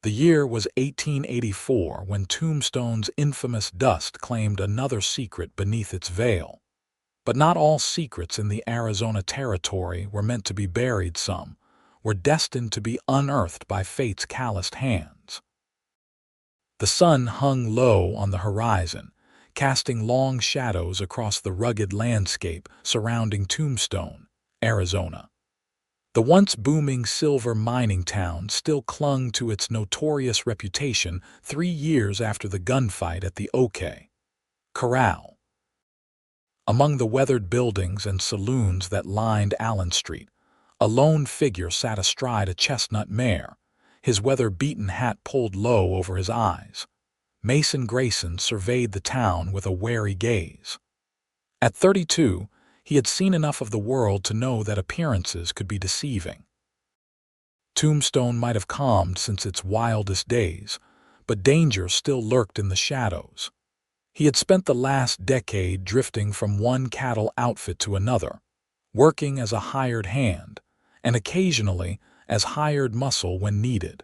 The year was 1884 when Tombstone's infamous dust claimed another secret beneath its veil. But not all secrets in the Arizona territory were meant to be buried. Some were destined to be unearthed by fate's calloused hands. The sun hung low on the horizon, casting long shadows across the rugged landscape surrounding Tombstone, Arizona. The once booming silver mining town still clung to its notorious reputation 3 years after the gunfight at the OK Corral. Among the weathered buildings and saloons that lined Allen Street, a lone figure sat astride a chestnut mare, his weather-beaten hat pulled low over his eyes. Mason Grayson surveyed the town with a wary gaze. At 32, he had seen enough of the world to know that appearances could be deceiving. Tombstone might have calmed since its wildest days, but danger still lurked in the shadows. He had spent the last decade drifting from one cattle outfit to another, working as a hired hand, and occasionally as hired muscle when needed.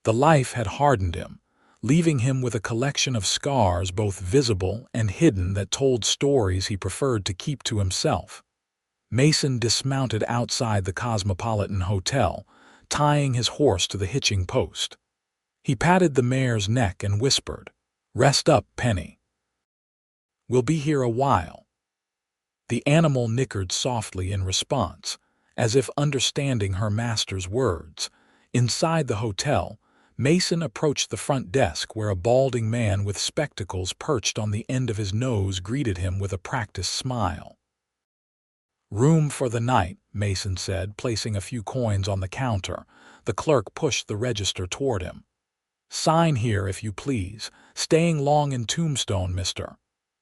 The life had hardened him, leaving him with a collection of scars both visible and hidden that told stories he preferred to keep to himself. Mason dismounted outside the Cosmopolitan Hotel, tying his horse to the hitching post. He patted the mare's neck and whispered, "Rest up, Penny. We'll be here a while." The animal nickered softly in response, as if understanding her master's words. Inside the hotel, Mason approached the front desk where a balding man with spectacles perched on the end of his nose greeted him with a practiced smile. "Room for the night," Mason said, placing a few coins on the counter. The clerk pushed the register toward him. "Sign here if you please. Staying long in Tombstone, Mr.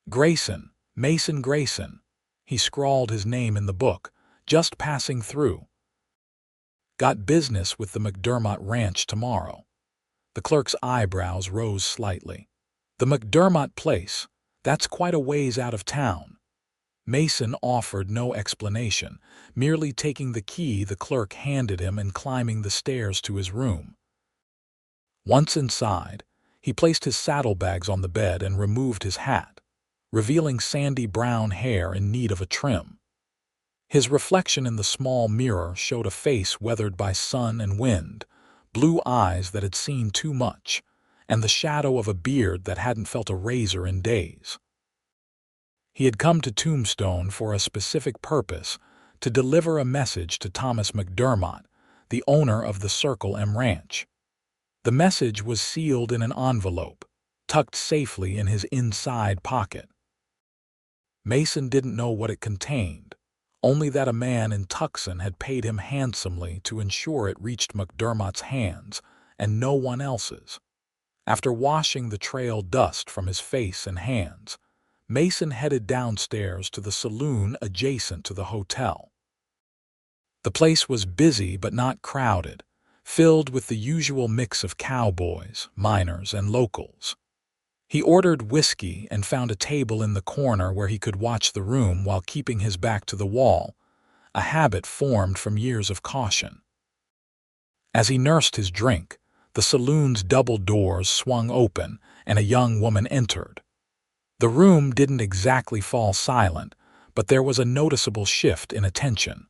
Grayson, Mason Grayson." He scrawled his name in the book. "Just passing through. Got business with the McDermott Ranch tomorrow." The clerk's eyebrows rose slightly. "The McDermott place? That's quite a ways out of town." Mason offered no explanation, merely taking the key the clerk handed him and climbing the stairs to his room. Once inside, he placed his saddlebags on the bed and removed his hat, revealing sandy brown hair in need of a trim. His reflection in the small mirror showed a face weathered by sun and wind, blue eyes that had seen too much, and the shadow of a beard that hadn't felt a razor in days. He had come to Tombstone for a specific purpose, to deliver a message to Thomas McDermott, the owner of the Circle M Ranch. The message was sealed in an envelope, tucked safely in his inside pocket. Mason didn't know what it contained, only that a man in Tucson had paid him handsomely to ensure it reached McDermott's hands and no one else's. After washing the trail dust from his face and hands, Mason headed downstairs to the saloon adjacent to the hotel. The place was busy but not crowded, filled with the usual mix of cowboys, miners, and locals. He ordered whiskey and found a table in the corner where he could watch the room while keeping his back to the wall, a habit formed from years of caution. As he nursed his drink, the saloon's double doors swung open and a young woman entered. The room didn't exactly fall silent, but there was a noticeable shift in attention.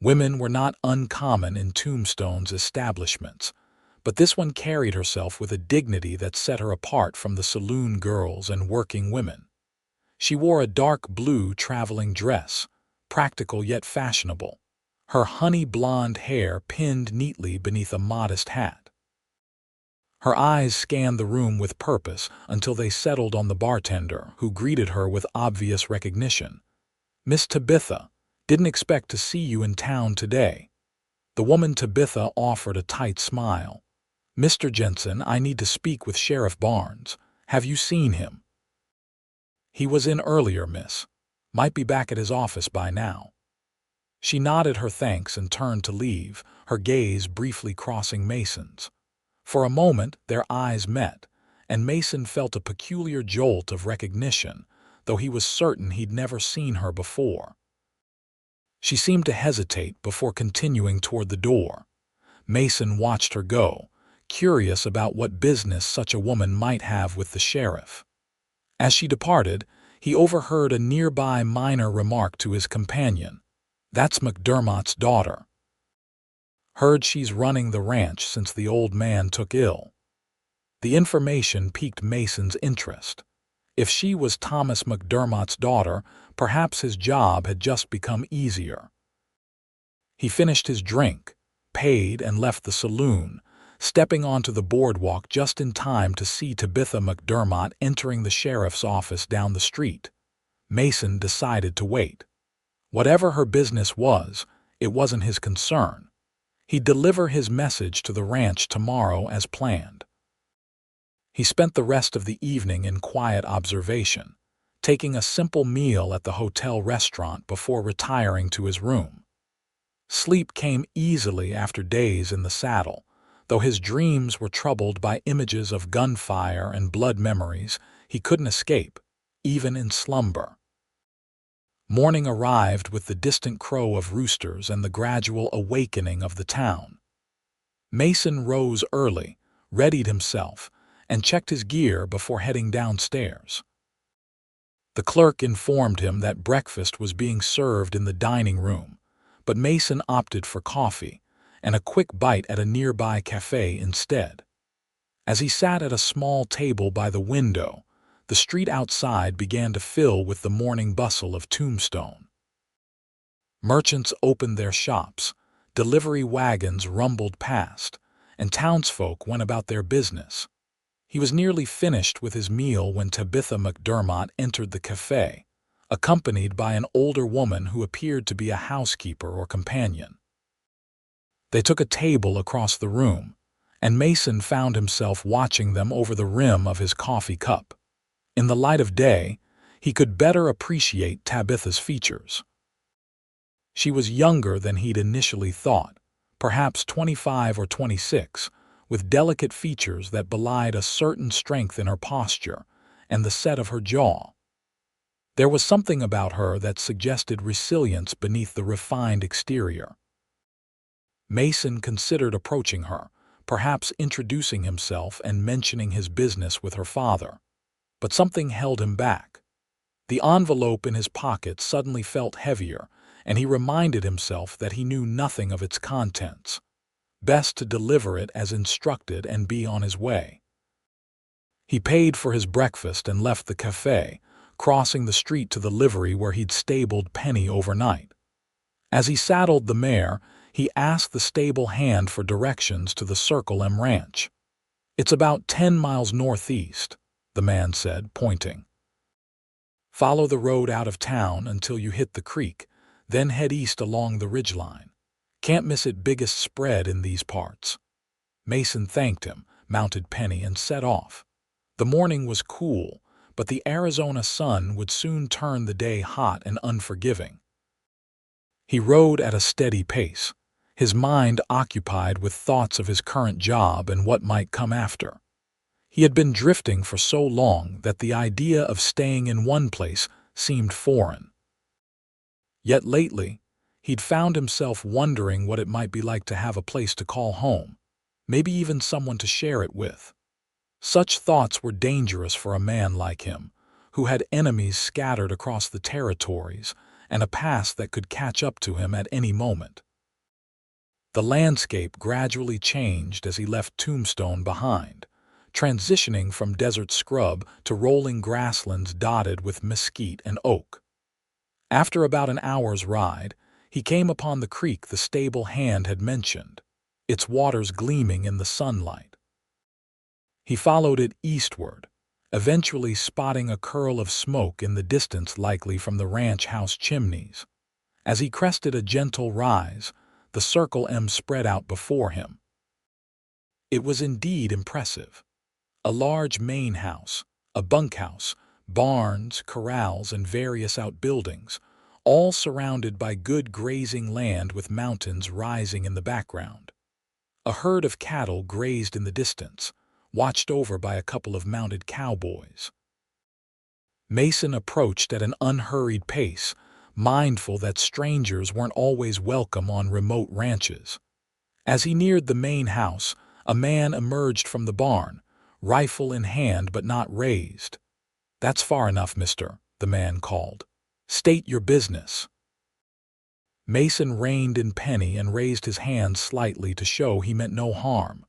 Women were not uncommon in Tombstone's establishments, but this one carried herself with a dignity that set her apart from the saloon girls and working women. She wore a dark blue traveling dress, practical yet fashionable, her honey blonde hair pinned neatly beneath a modest hat. Her eyes scanned the room with purpose until they settled on the bartender, who greeted her with obvious recognition. "Miss Tabitha, didn't expect to see you in town today." The woman Tabitha offered a tight smile. "Mr. Jensen, I need to speak with Sheriff Barnes. Have you seen him?" "He was in earlier, miss. Might be back at his office by now." She nodded her thanks and turned to leave, her gaze briefly crossing Mason's. For a moment, their eyes met, and Mason felt a peculiar jolt of recognition, though he was certain he'd never seen her before. She seemed to hesitate before continuing toward the door. Mason watched her go, curious about what business such a woman might have with the sheriff. As she departed, he overheard a nearby miner remark to his companion, "That's McDermott's daughter. Heard she's running the ranch since the old man took ill." The information piqued Mason's interest. If she was Thomas McDermott's daughter, perhaps his job had just become easier. He finished his drink, paid, and left the saloon, stepping onto the boardwalk just in time to see Tabitha McDermott entering the sheriff's office down the street. Mason decided to wait. Whatever her business was, it wasn't his concern. He'd deliver his message to the ranch tomorrow as planned. He spent the rest of the evening in quiet observation, taking a simple meal at the hotel restaurant before retiring to his room. Sleep came easily after days in the saddle, though his dreams were troubled by images of gunfire and blood memories he couldn't escape, even in slumber. Morning arrived with the distant crow of roosters and the gradual awakening of the town. Mason rose early, readied himself, and checked his gear before heading downstairs. The clerk informed him that breakfast was being served in the dining room, but Mason opted for coffee and a quick bite at a nearby cafe instead. As he sat at a small table by the window, the street outside began to fill with the morning bustle of Tombstone. Merchants opened their shops, delivery wagons rumbled past, and townsfolk went about their business. He was nearly finished with his meal when Tabitha McDermott entered the cafe, accompanied by an older woman who appeared to be a housekeeper or companion. They took a table across the room, and Mason found himself watching them over the rim of his coffee cup. In the light of day, he could better appreciate Tabitha's features. She was younger than he'd initially thought, perhaps 25 or 26, with delicate features that belied a certain strength in her posture and the set of her jaw. There was something about her that suggested resilience beneath the refined exterior. Mason considered approaching her, perhaps introducing himself and mentioning his business with her father. But something held him back. The envelope in his pocket suddenly felt heavier, and he reminded himself that he knew nothing of its contents. Best to deliver it as instructed and be on his way. He paid for his breakfast and left the cafe, crossing the street to the livery where he'd stabled Penny overnight. As he saddled the mare, he asked the stable hand for directions to the Circle M Ranch. "It's about 10 miles northeast," the man said, pointing. "Follow the road out of town until you hit the creek, then head east along the ridgeline. Can't miss it, biggest spread in these parts." Mason thanked him, mounted Penny, and set off. The morning was cool, but the Arizona sun would soon turn the day hot and unforgiving. He rode at a steady pace, his mind occupied with thoughts of his current job and what might come after. He had been drifting for so long that the idea of staying in one place seemed foreign. Yet lately, he'd found himself wondering what it might be like to have a place to call home, maybe even someone to share it with. Such thoughts were dangerous for a man like him, who had enemies scattered across the territories and a past that could catch up to him at any moment. The landscape gradually changed as he left Tombstone behind, transitioning from desert scrub to rolling grasslands dotted with mesquite and oak. After about an hour's ride, he came upon the creek the stable hand had mentioned, its waters gleaming in the sunlight. He followed it eastward, eventually spotting a curl of smoke in the distance, likely from the ranch house chimneys. As he crested a gentle rise, the Circle M spread out before him. It was indeed impressive. A large main house, a bunkhouse, barns, corrals, and various outbuildings, all surrounded by good grazing land with mountains rising in the background. A herd of cattle grazed in the distance, watched over by a couple of mounted cowboys. Mason approached at an unhurried pace, mindful that strangers weren't always welcome on remote ranches. As he neared the main house, a man emerged from the barn, rifle in hand but not raised. "That's far enough, mister," the man called. "State your business." Mason reined in Penny and raised his hand slightly to show he meant no harm.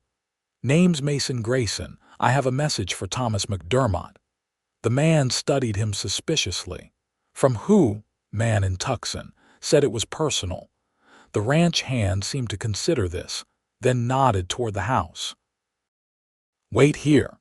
"Name's Mason Grayson. I have a message for Thomas McDermott." The man studied him suspiciously. "From who?" Man in Tucson said it was personal. The ranch hand seemed to consider this, then nodded toward the house. "Wait here."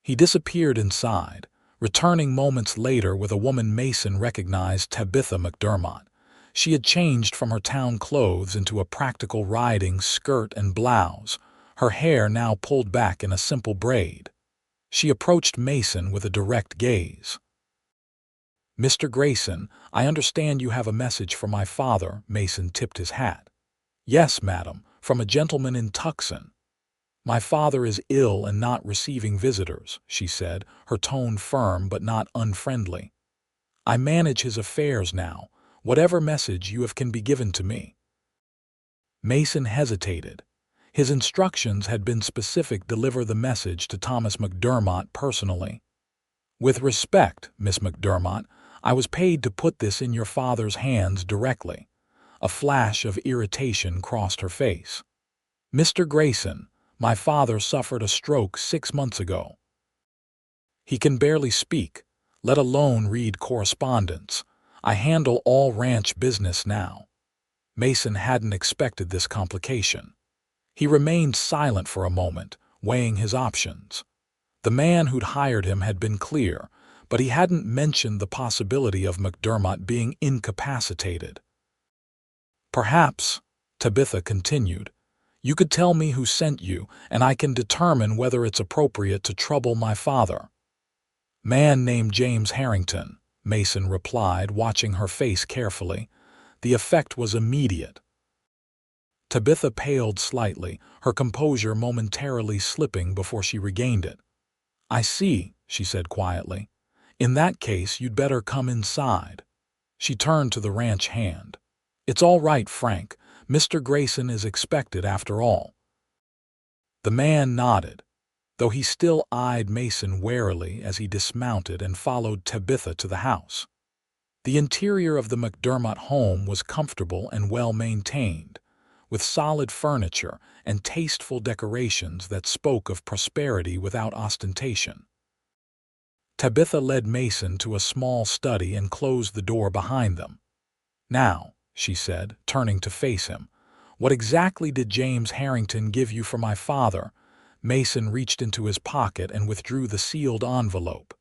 He disappeared inside, returning moments later with a woman Mason recognized, Tabitha McDermott. She had changed from her town clothes into a practical riding skirt and blouse, her hair now pulled back in a simple braid. She approached Mason with a direct gaze. "Mr. Grayson, I understand you have a message for my father." Mason tipped his hat. "Yes, madam, from a gentleman in Tucson." "My father is ill and not receiving visitors," she said, her tone firm but not unfriendly. "I manage his affairs now. Whatever message you have can be given to me." Mason hesitated. His instructions had been specific: deliver the message to Thomas McDermott personally. "With respect, Miss McDermott, I was paid to put this in your father's hands directly." A flash of irritation crossed her face. "Mr. Grayson, my father suffered a stroke 6 months ago. He can barely speak, let alone read correspondence. I handle all ranch business now." Mason hadn't expected this complication. He remained silent for a moment, weighing his options. The man who'd hired him had been clear, but he hadn't mentioned the possibility of McDermott being incapacitated. "Perhaps," Tabitha continued, "you could tell me who sent you, and I can determine whether it's appropriate to trouble my father." "Man named James Harrington," Mason replied, watching her face carefully. The effect was immediate. Tabitha paled slightly, her composure momentarily slipping before she regained it. "I see," she said quietly. "In that case, you'd better come inside." She turned to the ranch hand. "It's all right, Frank. Mr. Grayson is expected after all." The man nodded, though he still eyed Mason warily as he dismounted and followed Tabitha to the house. The interior of the McDermott home was comfortable and well-maintained, with solid furniture and tasteful decorations that spoke of prosperity without ostentation. Tabitha led Mason to a small study and closed the door behind them. "Now," she said, turning to face him, "what exactly did James Harrington give you for my father?" Mason reached into his pocket and withdrew the sealed envelope.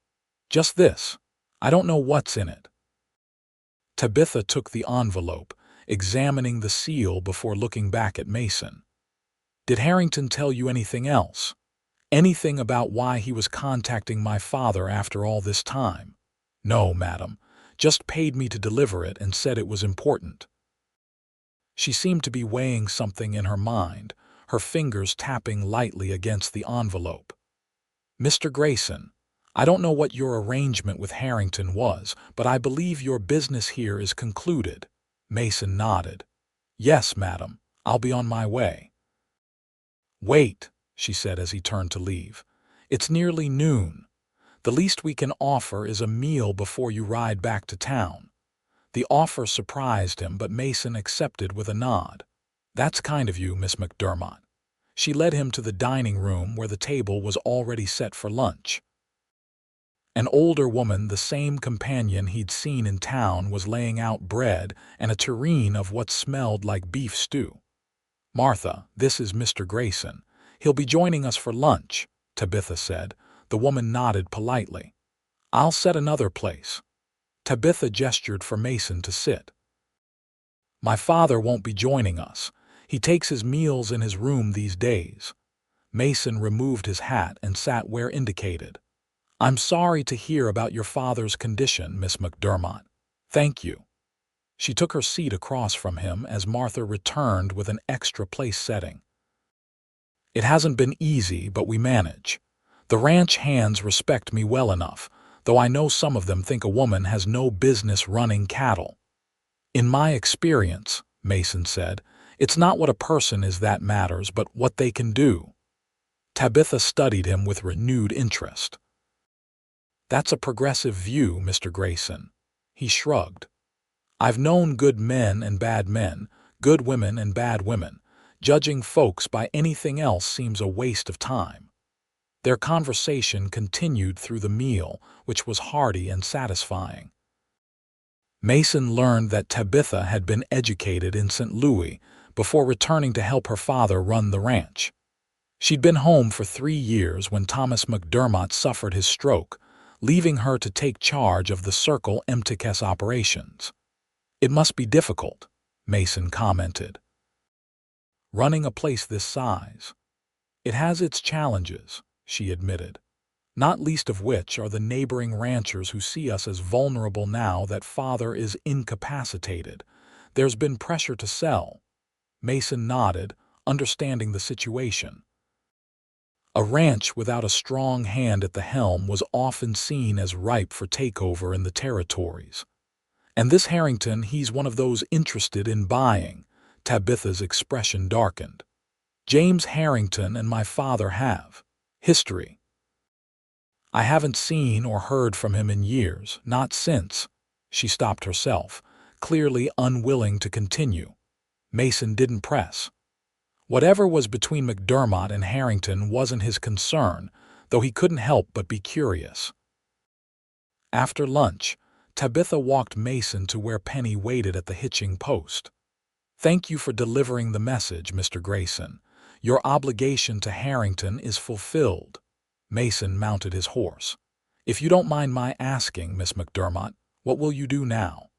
"Just this. I don't know what's in it." Tabitha took the envelope, examining the seal before looking back at Mason. "Did Harrington tell you anything else? Anything about why he was contacting my father after all this time?" "No, madam. Just paid me to deliver it and said it was important." She seemed to be weighing something in her mind, her fingers tapping lightly against the envelope. "Mr. Grayson, I don't know what your arrangement with Harrington was, but I believe your business here is concluded." Mason nodded. "Yes, madam. I'll be on my way." "Wait," she said as he turned to leave. "It's nearly noon. The least we can offer is a meal before you ride back to town." The offer surprised him, but Mason accepted with a nod. "That's kind of you, Miss McDermott." She led him to the dining room where the table was already set for lunch. An older woman, the same companion he'd seen in town, was laying out bread and a tureen of what smelled like beef stew. "Martha, this is Mr. Grayson. He'll be joining us for lunch," Tabitha said. The woman nodded politely. "I'll set another place." Tabitha gestured for Mason to sit. "My father won't be joining us. He takes his meals in his room these days." Mason removed his hat and sat where indicated. "I'm sorry to hear about your father's condition, Miss McDermott." "Thank you." She took her seat across from him as Martha returned with an extra place setting. "It hasn't been easy, but we manage. The ranch hands respect me well enough, though I know some of them think a woman has no business running cattle." "In my experience," Mason said, It's not what a person is that matters, but what they can do. Tabitha studied him with renewed interest. That's a progressive view, Mr. Grayson. He shrugged. I've known good men and bad men, good women and bad women. Judging folks by anything else seems a waste of time. Their conversation continued through the meal, which was hearty and satisfying. Mason learned that Tabitha had been educated in St. Louis before returning to help her father run the ranch. She'd been home for 3 years when Thomas McDermott suffered his stroke, leaving her to take charge of the Circle MTK's operations. It must be difficult, Mason commented. Running a place this size. It has its challenges, she admitted, not least of which are the neighboring ranchers who see us as vulnerable now that father is incapacitated. There's been pressure to sell. Mason nodded, understanding the situation. A ranch without a strong hand at the helm was often seen as ripe for takeover in the territories. And this Harrington, he's one of those interested in buying. Tabitha's expression darkened. James Harrington and my father have history. I haven't seen or heard from him in years, not since. She stopped herself, clearly unwilling to continue. Mason didn't press. Whatever was between McDermott and Harrington wasn't his concern, though he couldn't help but be curious. After lunch, Tabitha walked Mason to where Penny waited at the hitching post. Thank you for delivering the message, Mr. Grayson. Your obligation to Harrington is fulfilled. Mason mounted his horse. If you don't mind my asking, Miss McDermott, what will you do now?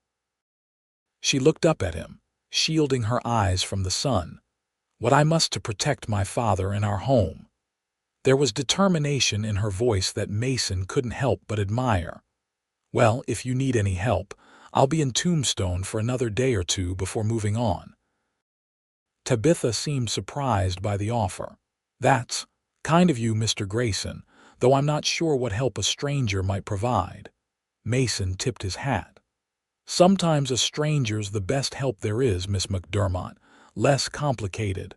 She looked up at him, shielding her eyes from the sun. What I must to protect my father and our home. There was determination in her voice that Mason couldn't help but admire. Well, if you need any help, I'll be in Tombstone for another day or two before moving on. Tabitha seemed surprised by the offer. That's kind of you, Mr. Grayson, though I'm not sure what help a stranger might provide. Mason tipped his hat. Sometimes a stranger's the best help there is, Miss McDermott. Less complicated.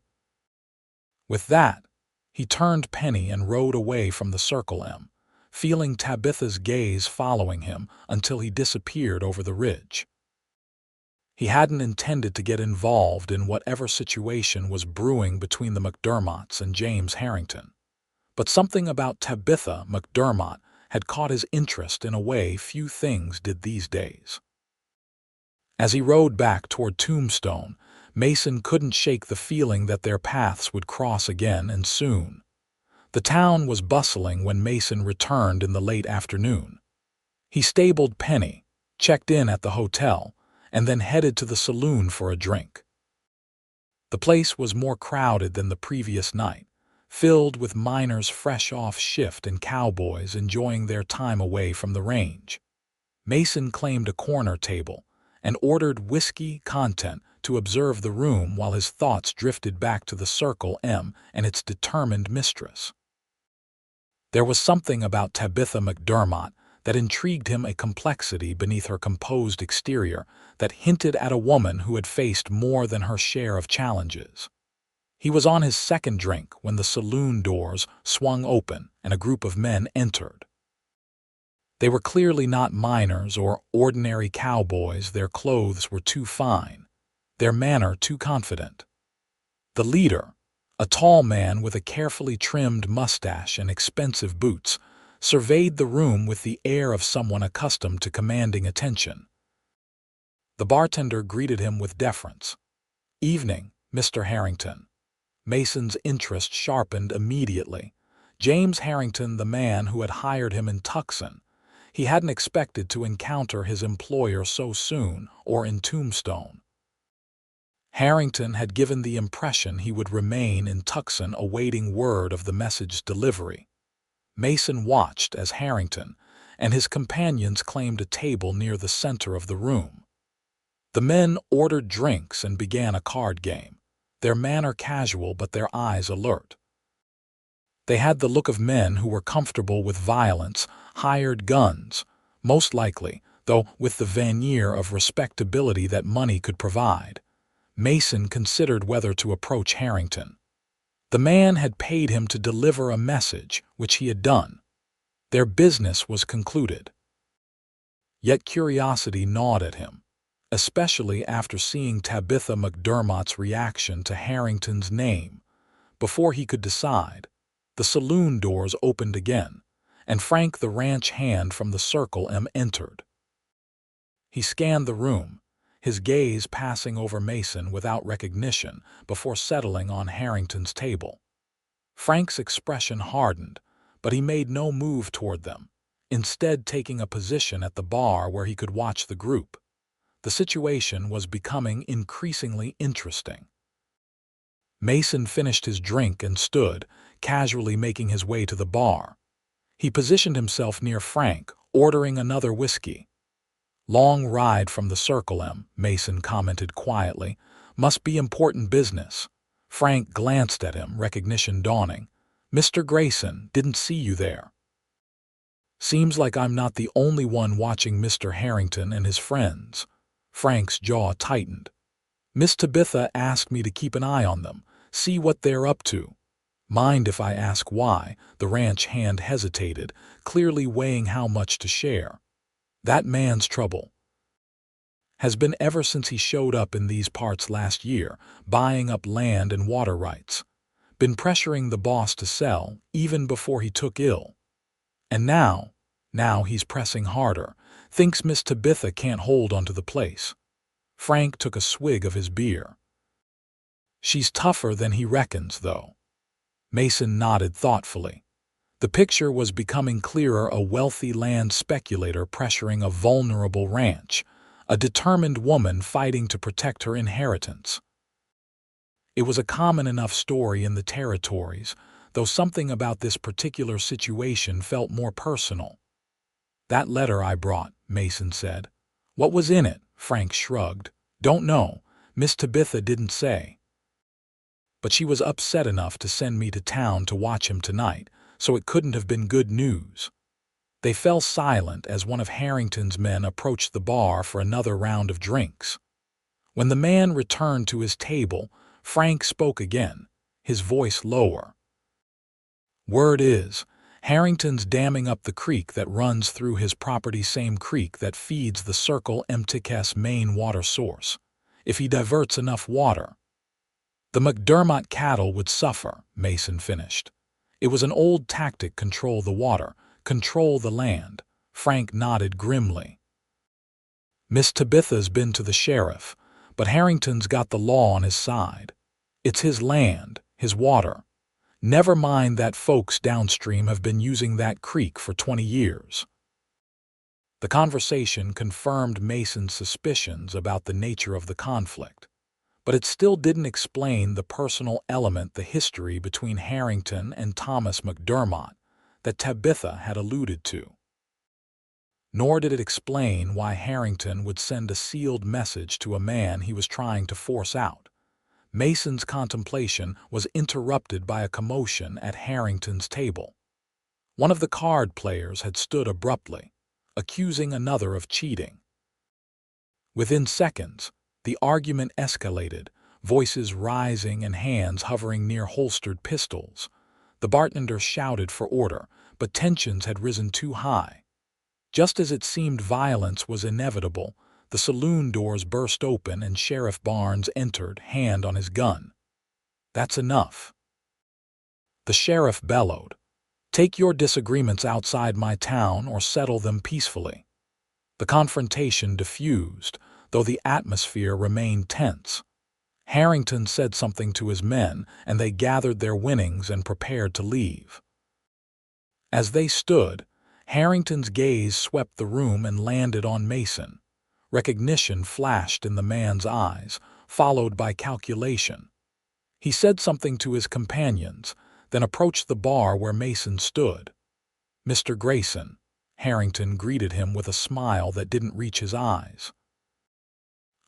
With that, he turned Penny and rode away from the Circle M, feeling Tabitha's gaze following him until he disappeared over the ridge. He hadn't intended to get involved in whatever situation was brewing between the McDermotts and James Harrington, but something about Tabitha McDermott had caught his interest in a way few things did these days. As he rode back toward Tombstone, Mason couldn't shake the feeling that their paths would cross again, and soon. The town was bustling when Mason returned in the late afternoon. He stabled Penny, checked in at the hotel, and then headed to the saloon for a drink. The place was more crowded than the previous night, filled with miners fresh off shift and cowboys enjoying their time away from the range. Mason claimed a corner table and ordered whiskey content to observe the room while his thoughts drifted back to the Circle M and its determined mistress. There was something about Tabitha McDermott that intrigued him, a complexity beneath her composed exterior that hinted at a woman who had faced more than her share of challenges. He was on his second drink when the saloon doors swung open and a group of men entered. They were clearly not miners or ordinary cowboys. Their clothes were too fine, their manner too confident. The leader, a tall man with a carefully trimmed mustache and expensive boots, surveyed the room with the air of someone accustomed to commanding attention. The bartender greeted him with deference. "Evening, Mr. Harrington." Mason's interest sharpened immediately. James Harrington, the man who had hired him in Tucson. He hadn't expected to encounter his employer so soon or in Tombstone. Harrington had given the impression he would remain in Tucson awaiting word of the message's delivery. Mason watched as Harrington and his companions claimed a table near the center of the room. The men ordered drinks and began a card game, their manner casual but their eyes alert. They had the look of men who were comfortable with violence, hired guns, most likely, though with the veneer of respectability that money could provide. Mason considered whether to approach Harrington. The man had paid him to deliver a message, which he had done. Their business was concluded. Yet curiosity gnawed at him, especially after seeing Tabitha McDermott's reaction to Harrington's name. Before he could decide, the saloon doors opened again, and Frank the ranch hand from the Circle M entered. He scanned the room, his gaze passing over Mason without recognition before settling on Harrington's table. Frank's expression hardened, but he made no move toward them, instead taking a position at the bar where he could watch the group. The situation was becoming increasingly interesting. Mason finished his drink and stood, casually making his way to the bar. He positioned himself near Frank, ordering another whiskey. "Long ride from the Circle M," Mason commented quietly. "Must be important business." Frank glanced at him, recognition dawning. "Mr. Grayson, didn't see you there." "Seems like I'm not the only one watching Mr. Harrington and his friends." Frank's jaw tightened. "Miss Tabitha asked me to keep an eye on them, see what they're up to." "Mind if I ask why?" The ranch hand hesitated, clearly weighing how much to share. "That man's trouble has been ever since he showed up in these parts last year, buying up land and water rights. Been pressuring the boss to sell, even before he took ill. And now he's pressing harder, thinks Miss Tabitha can't hold onto the place." Frank took a swig of his beer. "She's tougher than he reckons, though." Mason nodded thoughtfully. The picture was becoming clearer: a wealthy land speculator pressuring a vulnerable ranch, a determined woman fighting to protect her inheritance. It was a common enough story in the territories, though something about this particular situation felt more personal. "That letter I brought," Mason said. "What was in it?" Frank shrugged. "Don't know. Miss Tabitha didn't say. But she was upset enough to send me to town to watch him tonight, so it couldn't have been good news." They fell silent as one of Harrington's men approached the bar for another round of drinks. When the man returned to his table, Frank spoke again, his voice lower. "Word is, Harrington's damming up the creek that runs through his property, same creek that feeds the Circle MTK's main water source. If he diverts enough water, the McDermott cattle would suffer," Mason finished. "It was an old tactic: control the water, control the land." Frank nodded grimly. "Miss Tabitha's been to the sheriff, but Harrington's got the law on his side. It's his land, his water. Never mind that folks downstream have been using that creek for 20 years. The conversation confirmed Mason's suspicions about the nature of the conflict, but it still didn't explain the personal element, the history between Harrington and Thomas McDermott that Tabitha had alluded to. Nor did it explain why Harrington would send a sealed message to a man he was trying to force out. Mason's contemplation was interrupted by a commotion at Harrington's table. One of the card players had stood abruptly, accusing another of cheating. Within seconds, the argument escalated, voices rising and hands hovering near holstered pistols. The bartender shouted for order, but tensions had risen too high. Just as it seemed violence was inevitable, the saloon doors burst open and Sheriff Barnes entered, hand on his gun. "That's enough," the sheriff bellowed. "Take your disagreements outside my town or settle them peacefully." The confrontation diffused, though the atmosphere remained tense. Harrington said something to his men, and they gathered their winnings and prepared to leave. As they stood, Harrington's gaze swept the room and landed on Mason. Recognition flashed in the man's eyes, followed by calculation. He said something to his companions, then approached the bar where Mason stood. "Mr. Grayson," Harrington greeted him with a smile that didn't reach his eyes.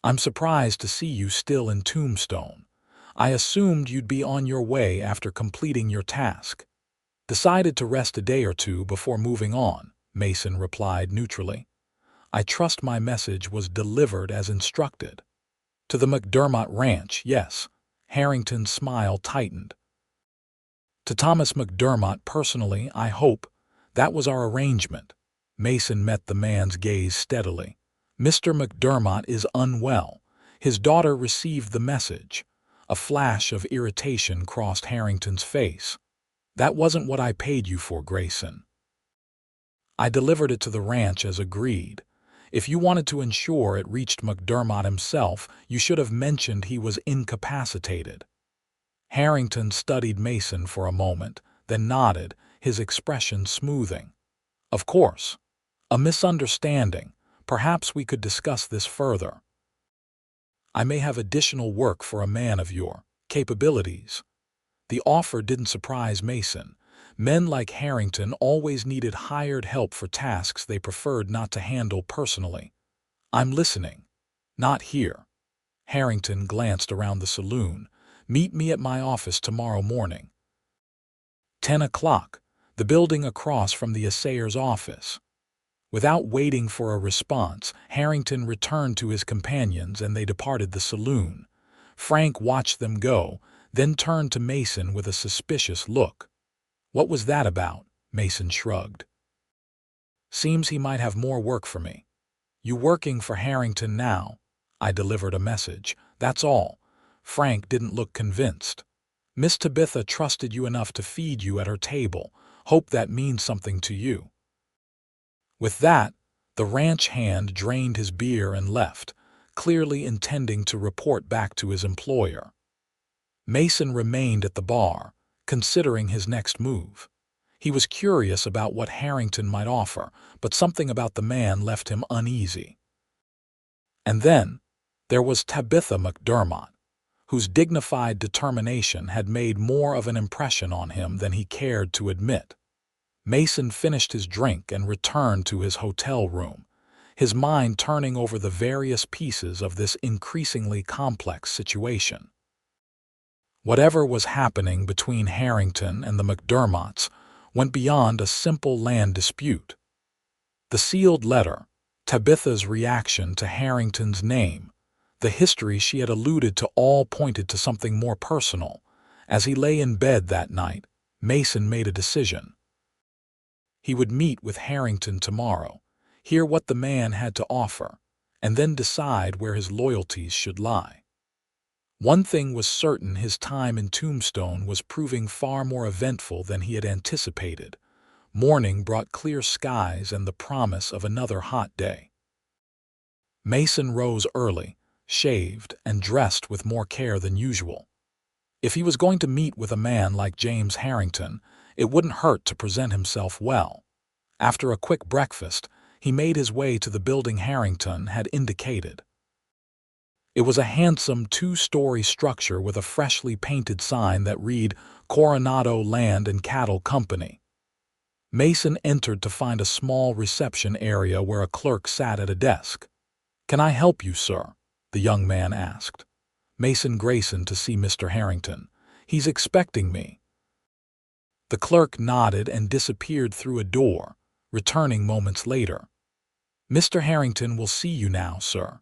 "I'm surprised to see you still in Tombstone. I assumed you'd be on your way after completing your task." "Decided to rest a day or two before moving on," Mason replied neutrally. "I trust my message was delivered as instructed." To the McDermott Ranch, yes. Harrington's smile tightened. To Thomas McDermott personally, I hope. That was our arrangement. Mason met the man's gaze steadily. Mr. McDermott is unwell. His daughter received the message. A flash of irritation crossed Harrington's face. That wasn't what I paid you for, Grayson. I delivered it to the ranch as agreed. If you wanted to ensure it reached McDermott himself, you should have mentioned he was incapacitated. Harrington studied Mason for a moment, then nodded, his expression smoothing. Of course. A misunderstanding. Perhaps we could discuss this further. I may have additional work for a man of your capabilities. The offer didn't surprise Mason. Men like Harrington always needed hired help for tasks they preferred not to handle personally. I'm listening. Not here. Harrington glanced around the saloon. Meet me at my office tomorrow morning. 10 o'clock, the building across from the assayer's office. Without waiting for a response, Harrington returned to his companions and they departed the saloon. Frank watched them go, then turned to Mason with a suspicious look. What was that about? Mason shrugged. Seems he might have more work for me. You working for Harrington now? I delivered a message, that's all. Frank didn't look convinced. Miss Tabitha trusted you enough to feed you at her table. Hope that means something to you. With that, the ranch hand drained his beer and left, clearly intending to report back to his employer. Mason remained at the bar, considering his next move. He was curious about what Harrington might offer, but something about the man left him uneasy. And then, there was Tabitha McDermott, whose dignified determination had made more of an impression on him than he cared to admit. Mason finished his drink and returned to his hotel room, his mind turning over the various pieces of this increasingly complex situation. Whatever was happening between Harrington and the McDermotts went beyond a simple land dispute. The sealed letter, Tabitha's reaction to Harrington's name, the history she had alluded to all pointed to something more personal. As he lay in bed that night, Mason made a decision. He would meet with Harrington tomorrow, hear what the man had to offer, and then decide where his loyalties should lie. One thing was certain: his time in Tombstone was proving far more eventful than he had anticipated. Morning brought clear skies and the promise of another hot day. Mason rose early, shaved, and dressed with more care than usual. If he was going to meet with a man like James Harrington, it wouldn't hurt to present himself well. After a quick breakfast, he made his way to the building Harrington had indicated. It was a handsome two-story structure with a freshly painted sign that read Coronado Land and Cattle Company. Mason entered to find a small reception area where a clerk sat at a desk. "Can I help you, sir?" the young man asked. "Mason Grayson to see Mr. Harrington. He's expecting me." The clerk nodded and disappeared through a door, returning moments later. "Mr. Harrington will see you now, sir."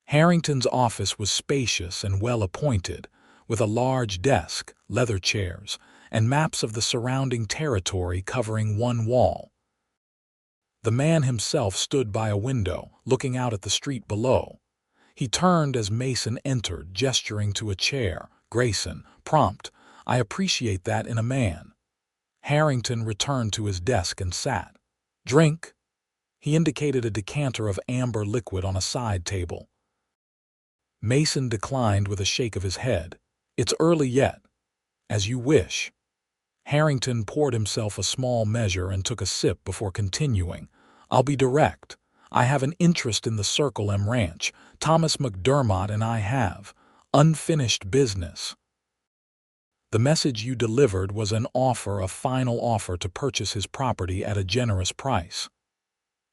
Harrington's office was spacious and well-appointed, with a large desk, leather chairs, and maps of the surrounding territory covering one wall. The man himself stood by a window, looking out at the street below. He turned as Mason entered, gesturing to a chair. "Grayson, prompt. I appreciate that in a man." Harrington returned to his desk and sat. "Drink?" He indicated a decanter of amber liquid on a side table. Mason declined with a shake of his head. "It's early yet." "As you wish." Harrington poured himself a small measure and took a sip before continuing. "I'll be direct. I have an interest in the Circle M Ranch. Thomas McDermott and I have unfinished business." The message you delivered was an offer, a final offer to purchase his property at a generous price.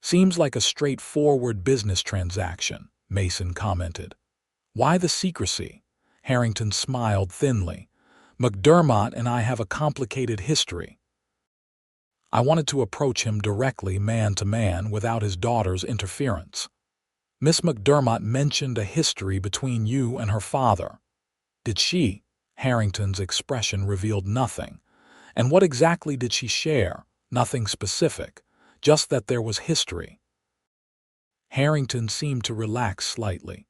"Seems like a straightforward business transaction," Mason commented. "Why the secrecy?" Harrington smiled thinly. "McDermott and I have a complicated history. I wanted to approach him directly, man to man, without his daughter's interference." Miss McDermott mentioned a history between you and her father. Did she? Harrington's expression revealed nothing. And what exactly did she share? Nothing specific, just that there was history. Harrington seemed to relax slightly.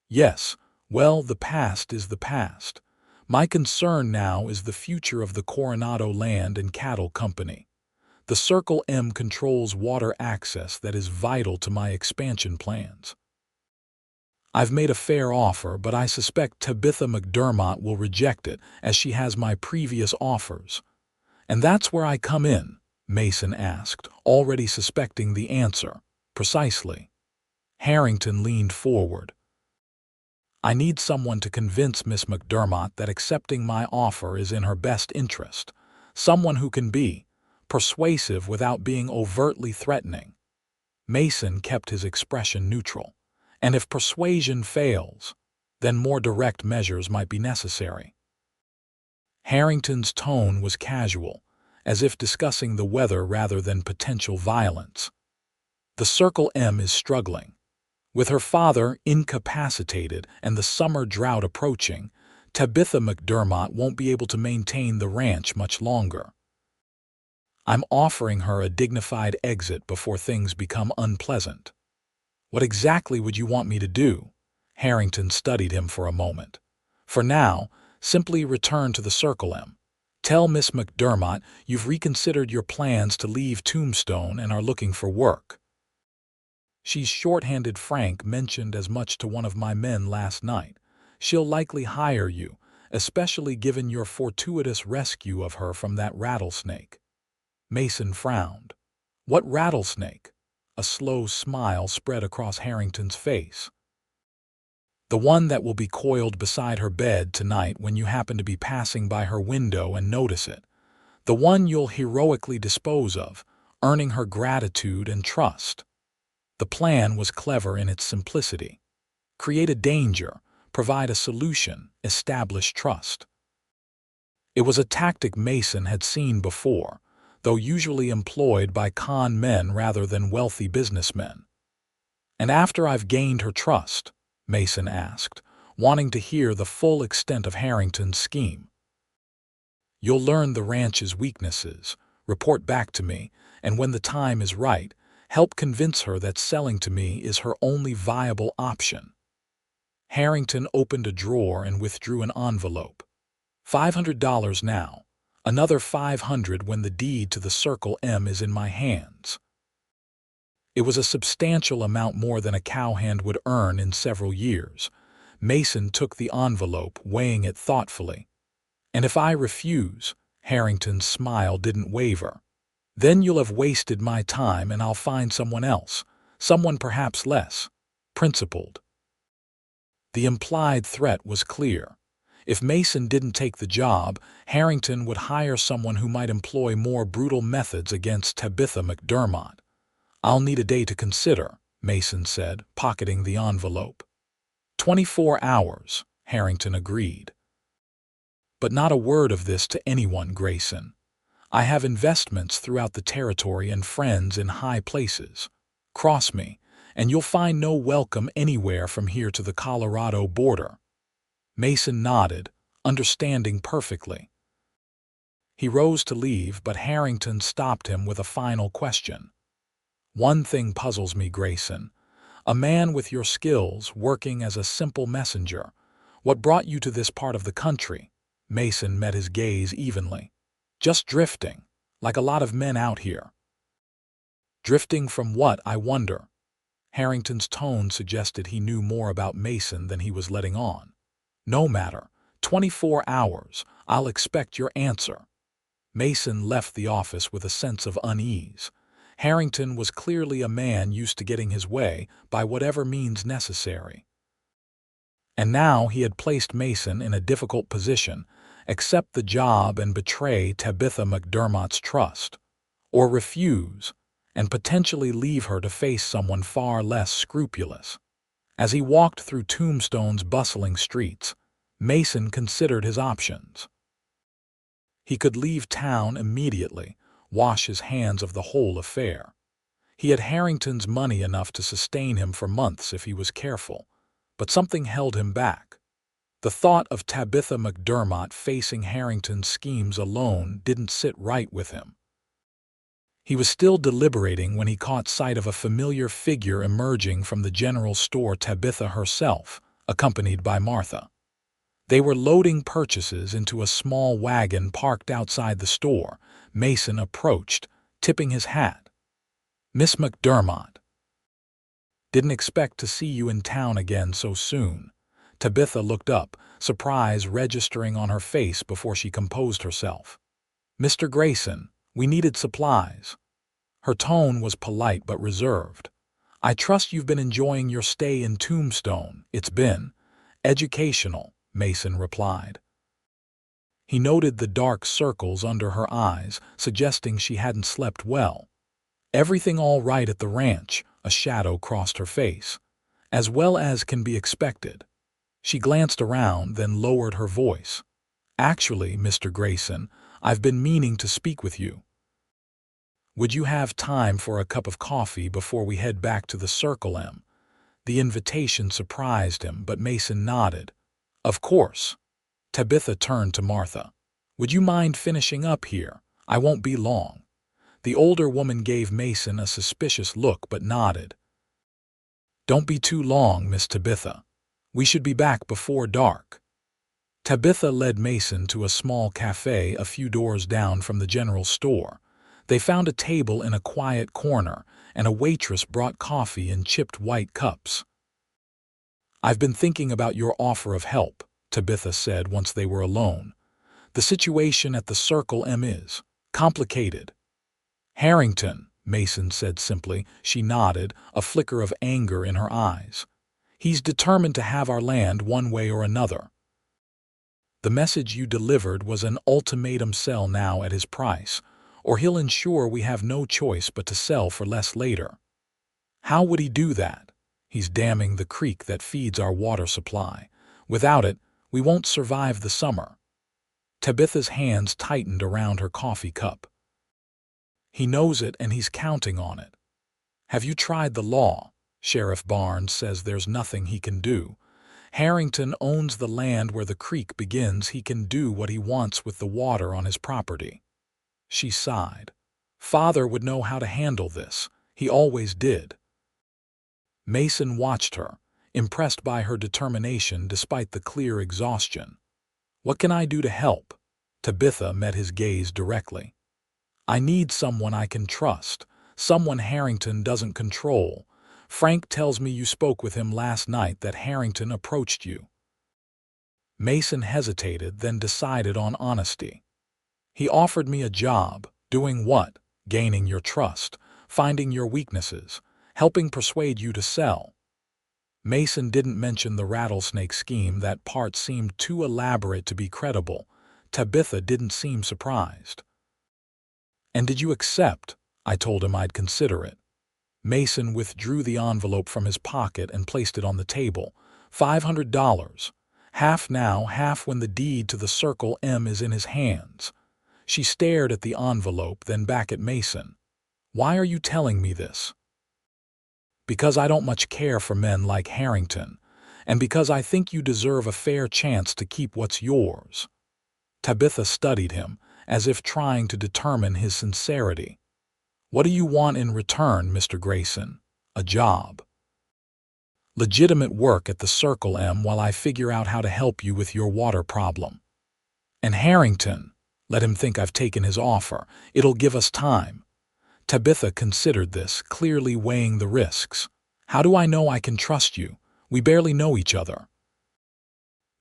Yes, well, the past is the past. My concern now is the future of the Coronado Land and Cattle Company. The Circle M controls water access that is vital to my expansion plans. I've made a fair offer, but I suspect Tabitha McDermott will reject it, as she has my previous offers. And that's where I come in, Mason asked, already suspecting the answer. Precisely. Harrington leaned forward. I need someone to convince Miss McDermott that accepting my offer is in her best interest. Someone who can be persuasive without being overtly threatening. Mason kept his expression neutral. And if persuasion fails, then more direct measures might be necessary. Harrington's tone was casual, as if discussing the weather rather than potential violence. The Circle M is struggling. With her father incapacitated and the summer drought approaching, Tabitha McDermott won't be able to maintain the ranch much longer. I'm offering her a dignified exit before things become unpleasant. What exactly would you want me to do? Harrington studied him for a moment. For now, simply return to the Circle M. Tell Miss McDermott you've reconsidered your plans to leave Tombstone and are looking for work. She's short-handed. Frank mentioned as much to one of my men last night. She'll likely hire you, especially given your fortuitous rescue of her from that rattlesnake. Mason frowned. What rattlesnake? A slow smile spread across Harrington's face. The one that will be coiled beside her bed tonight when you happen to be passing by her window and notice it. The one you'll heroically dispose of, earning her gratitude and trust. The plan was clever in its simplicity. Create a danger, provide a solution, establish trust. It was a tactic Mason had seen before, though usually employed by con men rather than wealthy businessmen. And after I've gained her trust, Mason asked, wanting to hear the full extent of Harrington's scheme. You'll learn the ranch's weaknesses, report back to me, and when the time is right, help convince her that selling to me is her only viable option. Harrington opened a drawer and withdrew an envelope. $500 now. Another $500 when the deed to the Circle M is in my hands. It was a substantial amount more than a cowhand would earn in several years. Mason took the envelope, weighing it thoughtfully. And if I refuse, Harrington's smile didn't waver. Then you'll have wasted my time and I'll find someone else, someone perhaps less principled. The implied threat was clear. If Mason didn't take the job, Harrington would hire someone who might employ more brutal methods against Tabitha McDermott. I'll need a day to consider, Mason said, pocketing the envelope. 24 hours, Harrington agreed. But not a word of this to anyone, Grayson. I have investments throughout the territory and friends in high places. Cross me, and you'll find no welcome anywhere from here to the Colorado border. Mason nodded, understanding perfectly. He rose to leave, but Harrington stopped him with a final question. One thing puzzles me, Grayson. A man with your skills working as a simple messenger. What brought you to this part of the country? Mason met his gaze evenly. Just drifting, like a lot of men out here. Drifting from what, I wonder? Harrington's tone suggested he knew more about Mason than he was letting on. No matter. 24 hours. I'll expect your answer. Mason left the office with a sense of unease. Harrington was clearly a man used to getting his way by whatever means necessary. And now he had placed Mason in a difficult position: accept the job and betray Tabitha McDermott's trust, or refuse and potentially leave her to face someone far less scrupulous. As he walked through Tombstone's bustling streets, Mason considered his options. He could leave town immediately, wash his hands of the whole affair. He had Harrington's money enough to sustain him for months if he was careful, but something held him back. The thought of Tabitha McDermott facing Harrington's schemes alone didn't sit right with him. He was still deliberating when he caught sight of a familiar figure emerging from the general store, Tabitha herself, accompanied by Martha. They were loading purchases into a small wagon parked outside the store. Mason approached, tipping his hat. "Miss McDermott. Didn't expect to see you in town again so soon." Tabitha looked up, surprise registering on her face before she composed herself. "Mr. Grayson, we needed supplies." Her tone was polite but reserved. "I trust you've been enjoying your stay in Tombstone." "It's been educational," Mason replied. He noted the dark circles under her eyes, suggesting she hadn't slept well. "Everything all right at the ranch?" A shadow crossed her face. "As well as can be expected." She glanced around, then lowered her voice. "Actually, Mr. Grayson, I've been meaning to speak with you. Would you have time for a cup of coffee before we head back to the Circle M?" The invitation surprised him, but Mason nodded. "Of course." Tabitha turned to Martha. "Would you mind finishing up here? I won't be long." The older woman gave Mason a suspicious look but nodded. "Don't be too long, Miss Tabitha. We should be back before dark." Tabitha led Mason to a small cafe a few doors down from the general store. They found a table in a quiet corner, and a waitress brought coffee in chipped white cups. "I've been thinking about your offer of help," Tabitha said once they were alone. "The situation at the Circle M is complicated." "Harrington," Mason said simply. She nodded, a flicker of anger in her eyes. "He's determined to have our land one way or another. The message you delivered was an ultimatum: sell now at his price, or he'll ensure we have no choice but to sell for less later." "How would he do that?" "He's damming the creek that feeds our water supply. Without it, we won't survive the summer." Tabitha's hands tightened around her coffee cup. "He knows it, and he's counting on it. Have you tried the law? Sheriff Barnes says there's nothing he can do. Harrington owns the land where the creek begins. He can do what he wants with the water on his property." She sighed. "Father would know how to handle this. He always did." Mason watched her, impressed by her determination despite the clear exhaustion. "What can I do to help?" Tabitha met his gaze directly. "I need someone I can trust, someone Harrington doesn't control. Frank tells me you spoke with him last night, that Harrington approached you." Mason hesitated, then decided on honesty. "He offered me a job." "Doing what?" "Gaining your trust, finding your weaknesses, helping persuade you to sell." Mason didn't mention the Rattlesnake scheme. That part seemed too elaborate to be credible. Tabitha didn't seem surprised. "And did you accept?" "I told him I'd consider it." Mason withdrew the envelope from his pocket and placed it on the table. $500. Half now, half when the deed to the Circle M is in his hands. She stared at the envelope, then back at Mason. "Why are you telling me this?" "Because I don't much care for men like Harrington, and because I think you deserve a fair chance to keep what's yours." Tabitha studied him, as if trying to determine his sincerity. "What do you want in return, Mr. Grayson?" "A job. Legitimate work at the Circle M while I figure out how to help you with your water problem. And Harrington, let him think I've taken his offer. It'll give us time." Tabitha considered this, clearly weighing the risks. "How do I know I can trust you? We barely know each other."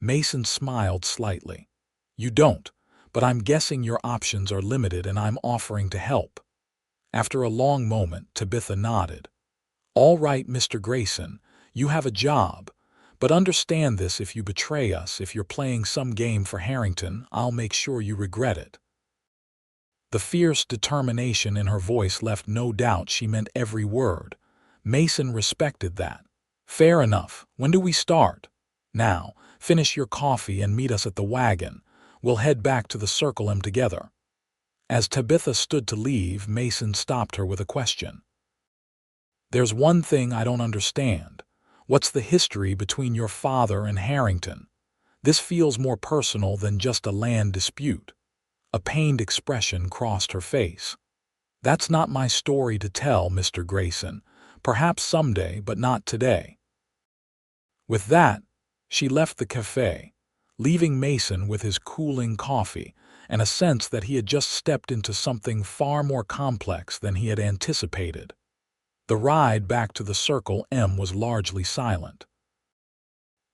Mason smiled slightly. "You don't, but I'm guessing your options are limited, and I'm offering to help." After a long moment, Tabitha nodded. "All right, Mr. Grayson, you have a job. But understand this: if you betray us, if you're playing some game for Harrington, I'll make sure you regret it." The fierce determination in her voice left no doubt she meant every word. Mason respected that. "Fair enough. When do we start?" "Now. Finish your coffee and meet us at the wagon. We'll head back to the Circle M together." As Tabitha stood to leave, Mason stopped her with a question. "There's one thing I don't understand. What's the history between your father and Harrington? This feels more personal than just a land dispute." A pained expression crossed her face. "That's not my story to tell, Mr. Grayson. Perhaps someday, but not today." With that, she left the cafe, leaving Mason with his cooling coffee and a sense that he had just stepped into something far more complex than he had anticipated. The ride back to the Circle M was largely silent.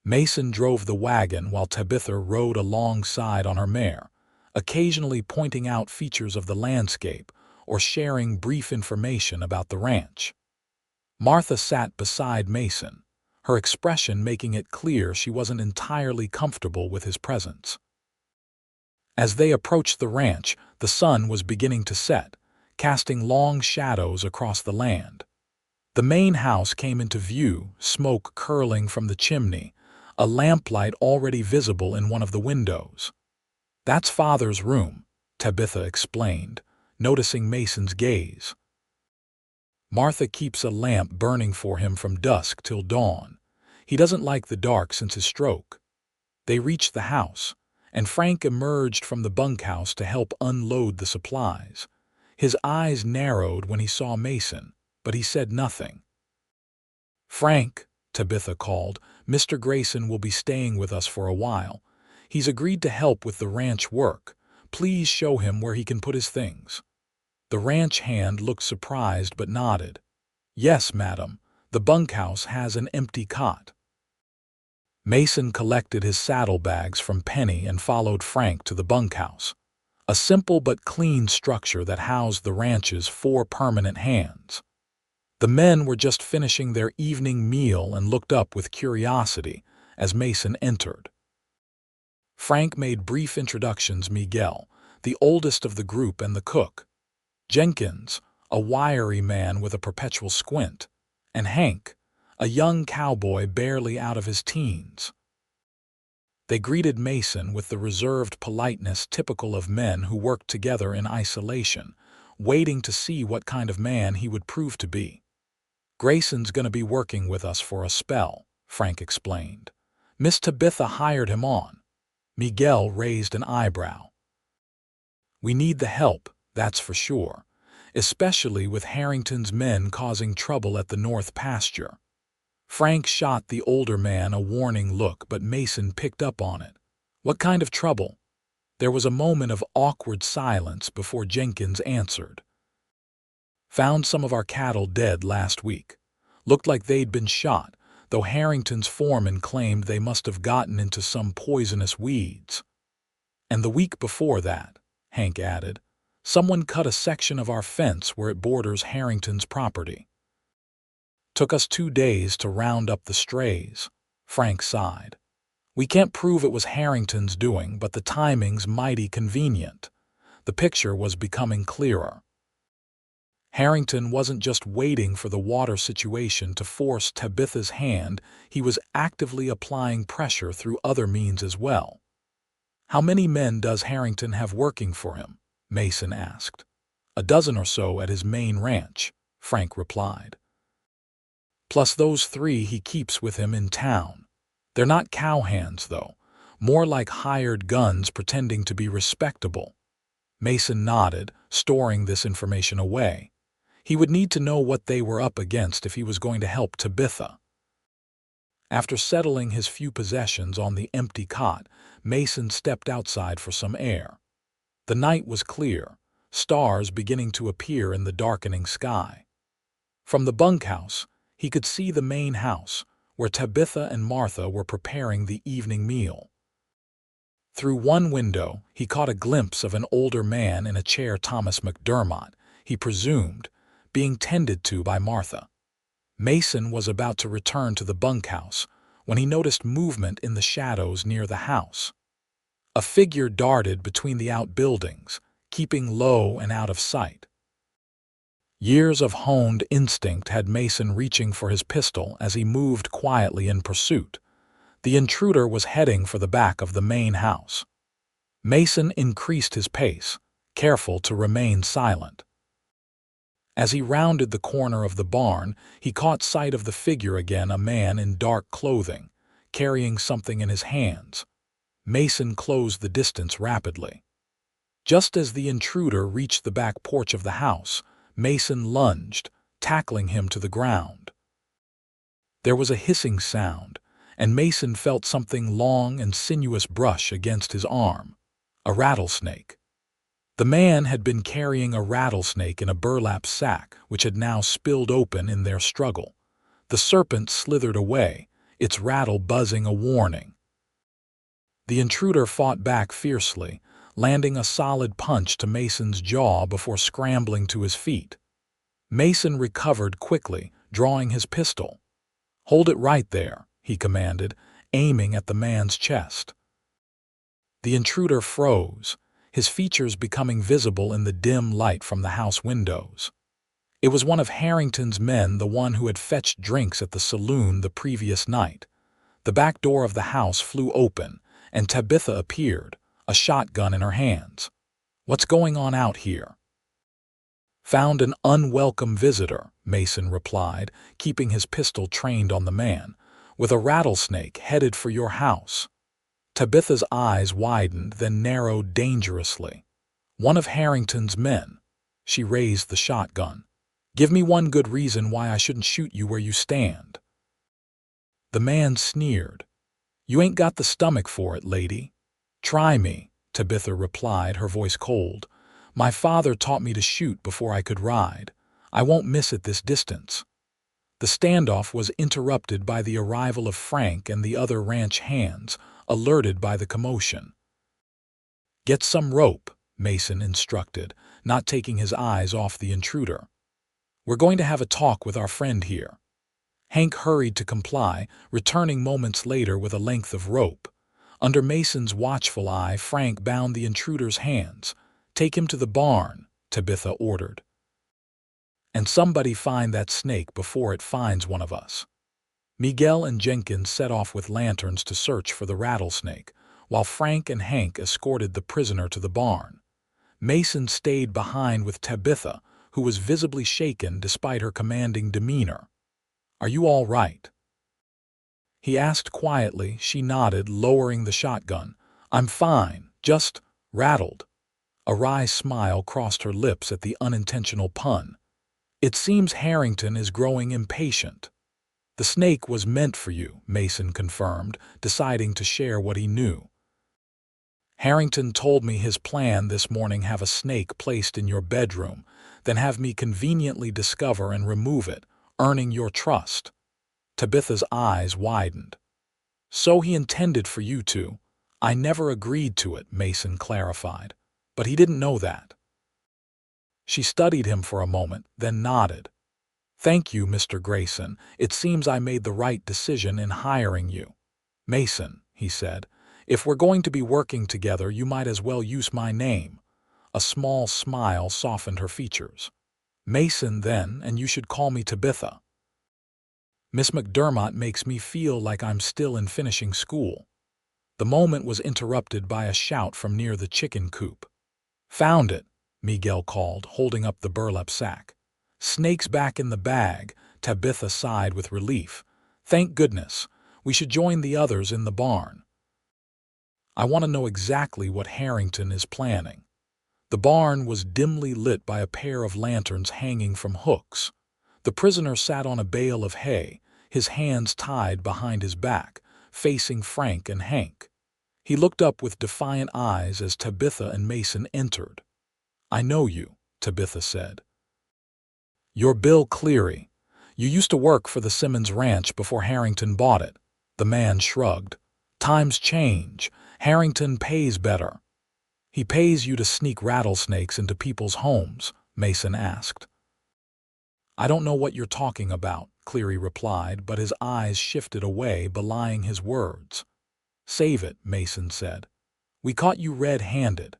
Mason drove the wagon while Tabitha rode alongside on her mare, occasionally pointing out features of the landscape or sharing brief information about the ranch. Martha sat beside Mason, her expression making it clear she wasn't entirely comfortable with his presence. As they approached the ranch, the sun was beginning to set, casting long shadows across the land. The main house came into view, smoke curling from the chimney, a lamplight already visible in one of the windows. "That's Father's room," Tabitha explained, noticing Mason's gaze. "Martha keeps a lamp burning for him from dusk till dawn. He doesn't like the dark since his stroke." They reached the house, and Frank emerged from the bunkhouse to help unload the supplies. His eyes narrowed when he saw Mason, but he said nothing. "Frank," Tabitha called, "Mr. Grayson will be staying with us for a while. He's agreed to help with the ranch work. Please show him where he can put his things." The ranch hand looked surprised but nodded. "Yes, madam. The bunkhouse has an empty cot." Mason collected his saddlebags from Penny and followed Frank to the bunkhouse, a simple but clean structure that housed the ranch's 4 permanent hands. The men were just finishing their evening meal and looked up with curiosity as Mason entered. Frank made brief introductions: Miguel, the oldest of the group and the cook; Jenkins, a wiry man with a perpetual squint; and Hank, a young cowboy barely out of his teens. They greeted Mason with the reserved politeness typical of men who worked together in isolation, waiting to see what kind of man he would prove to be. "Grayson's going to be working with us for a spell," Frank explained. "Miss Tabitha hired him on." Miguel raised an eyebrow. "We need the help, that's for sure, especially with Harrington's men causing trouble at the North Pasture." Frank shot the older man a warning look, but Mason picked up on it. "What kind of trouble?" There was a moment of awkward silence before Jenkins answered. "Found some of our cattle dead last week. Looked like they'd been shot, though Harrington's foreman claimed they must have gotten into some poisonous weeds. And the week before that," Hank added, "someone cut a section of our fence where it borders Harrington's property." "Took us 2 days to round up the strays," Frank sighed. "We can't prove it was Harrington's doing, but the timing's mighty convenient." The picture was becoming clearer. Harrington wasn't just waiting for the water situation to force Tabitha's hand, he was actively applying pressure through other means as well. "How many men does Harrington have working for him?" Mason asked. "A dozen or so at his main ranch," Frank replied. "Plus those 3 he keeps with him in town. They're not cowhands, though, more like hired guns pretending to be respectable." Mason nodded, storing this information away. He would need to know what they were up against if he was going to help Tabitha. After settling his few possessions on the empty cot, Mason stepped outside for some air. The night was clear, stars beginning to appear in the darkening sky. From the bunkhouse, he could see the main house, where Tabitha and Martha were preparing the evening meal. Through one window, he caught a glimpse of an older man in a chair, Thomas McDermott, he presumed, being tended to by Martha. Mason was about to return to the bunkhouse when he noticed movement in the shadows near the house. A figure darted between the outbuildings, keeping low and out of sight. Years of honed instinct had Mason reaching for his pistol as he moved quietly in pursuit. The intruder was heading for the back of the main house. Mason increased his pace, careful to remain silent. As he rounded the corner of the barn, he caught sight of the figure again, a man in dark clothing, carrying something in his hands. Mason closed the distance rapidly. Just as the intruder reached the back porch of the house, Mason lunged, tackling him to the ground. There was a hissing sound, and Mason felt something long and sinuous brush against his arm. A rattlesnake. The man had been carrying a rattlesnake in a burlap sack, which had now spilled open in their struggle. The serpent slithered away, its rattle buzzing a warning. The intruder fought back fiercely, landing a solid punch to Mason's jaw before scrambling to his feet. Mason recovered quickly, drawing his pistol. "Hold it right there," he commanded, aiming at the man's chest. The intruder froze, his features becoming visible in the dim light from the house windows. It was one of Harrington's men, the one who had fetched drinks at the saloon the previous night. The back door of the house flew open, and Tabitha appeared, a shotgun in her hands. "What's going on out here?" "Found an unwelcome visitor," Mason replied, keeping his pistol trained on the man, "with a rattlesnake headed for your house." Tabitha's eyes widened, then narrowed dangerously. "One of Harrington's men." She raised the shotgun. "Give me one good reason why I shouldn't shoot you where you stand." The man sneered. "You ain't got the stomach for it, lady." "Try me," Tabitha replied, her voice cold. "My father taught me to shoot before I could ride. I won't miss at this distance." The standoff was interrupted by the arrival of Frank and the other ranch hands, alerted by the commotion. "Get some rope," Mason instructed, not taking his eyes off the intruder. "We're going to have a talk with our friend here." Hank hurried to comply, returning moments later with a length of rope. Under Mason's watchful eye, Frank bound the intruder's hands. "Take him to the barn," Tabitha ordered. "And somebody find that snake before it finds one of us." Miguel and Jenkins set off with lanterns to search for the rattlesnake, while Frank and Hank escorted the prisoner to the barn. Mason stayed behind with Tabitha, who was visibly shaken despite her commanding demeanor. "Are you all right?" he asked quietly. She nodded, lowering the shotgun. "I'm fine, just rattled." A wry smile crossed her lips at the unintentional pun. "It seems Harrington is growing impatient." "The snake was meant for you," Mason confirmed, deciding to share what he knew. "Harrington told me his plan this morning: have a snake placed in your bedroom, then have me conveniently discover and remove it, earning your trust." Tabitha's eyes widened. "So he intended for you to." "I never agreed to it," Mason clarified. "But he didn't know that." She studied him for a moment, then nodded. "Thank you, Mr. Grayson. It seems I made the right decision in hiring you." "Mason," he said, "if we're going to be working together, you might as well use my name." A small smile softened her features. "Mason, then, and you should call me Tabitha." "Miss McDermott makes me feel like I'm still in finishing school." The moment was interrupted by a shout from near the chicken coop. "Found it," Miguel called, holding up the burlap sack. "Snake's back in the bag," Tabitha sighed with relief. "Thank goodness. We should join the others in the barn." "I want to know exactly what Harrington is planning." The barn was dimly lit by a pair of lanterns hanging from hooks. The prisoner sat on a bale of hay, his hands tied behind his back, facing Frank and Hank. He looked up with defiant eyes as Tabitha and Mason entered. "I know you," Tabitha said. "You're Bill Cleary. You used to work for the Simmons Ranch before Harrington bought it." The man shrugged. "Times change. Harrington pays better." "He pays you to sneak rattlesnakes into people's homes?" Mason asked. "I don't know what you're talking about," Cleary replied, but his eyes shifted away, belying his words. "Save it," Mason said. "We caught you red-handed.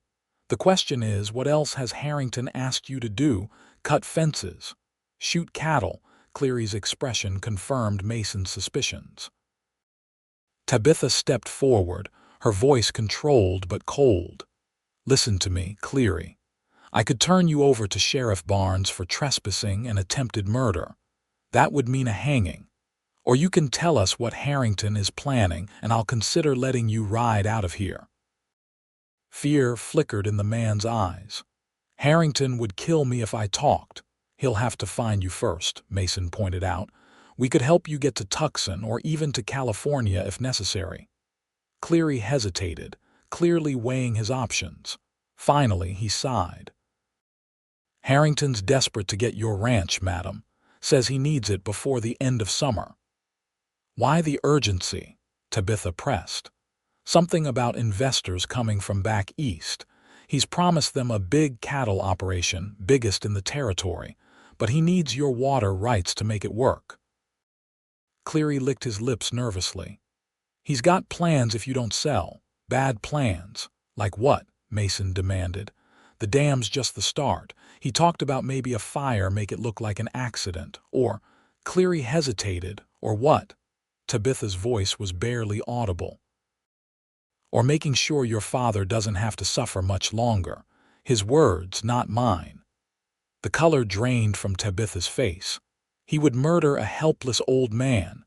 The question is, what else has Harrington asked you to do? Cut fences? Shoot cattle?" Cleary's expression confirmed Mason's suspicions. Tabitha stepped forward, her voice controlled but cold. "Listen to me, Cleary. I could turn you over to Sheriff Barnes for trespassing and attempted murder. That would mean a hanging. Or you can tell us what Harrington is planning, and I'll consider letting you ride out of here." Fear flickered in the man's eyes. "Harrington would kill me if I talked. He'll have to find you first," Mason pointed out. "We could help you get to Tucson or even to California if necessary." Cleary hesitated, clearly weighing his options. Finally, he sighed. "Harrington's desperate to get your ranch, madam. Says he needs it before the end of summer." "Why the urgency?" Tabitha pressed. "Something about investors coming from back east. He's promised them a big cattle operation, biggest in the territory, but he needs your water rights to make it work." Cleary licked his lips nervously. "He's got plans if you don't sell. Bad plans." "Like what?" Mason demanded. "The dam's just the start. He talked about maybe a fire make it look like an accident, or—" Cleary hesitated. "Or what?" Tabitha's voice was barely audible. "Or making sure your father doesn't have to suffer much longer. His words, not mine." The color drained from Tabitha's face. "He would murder a helpless old man."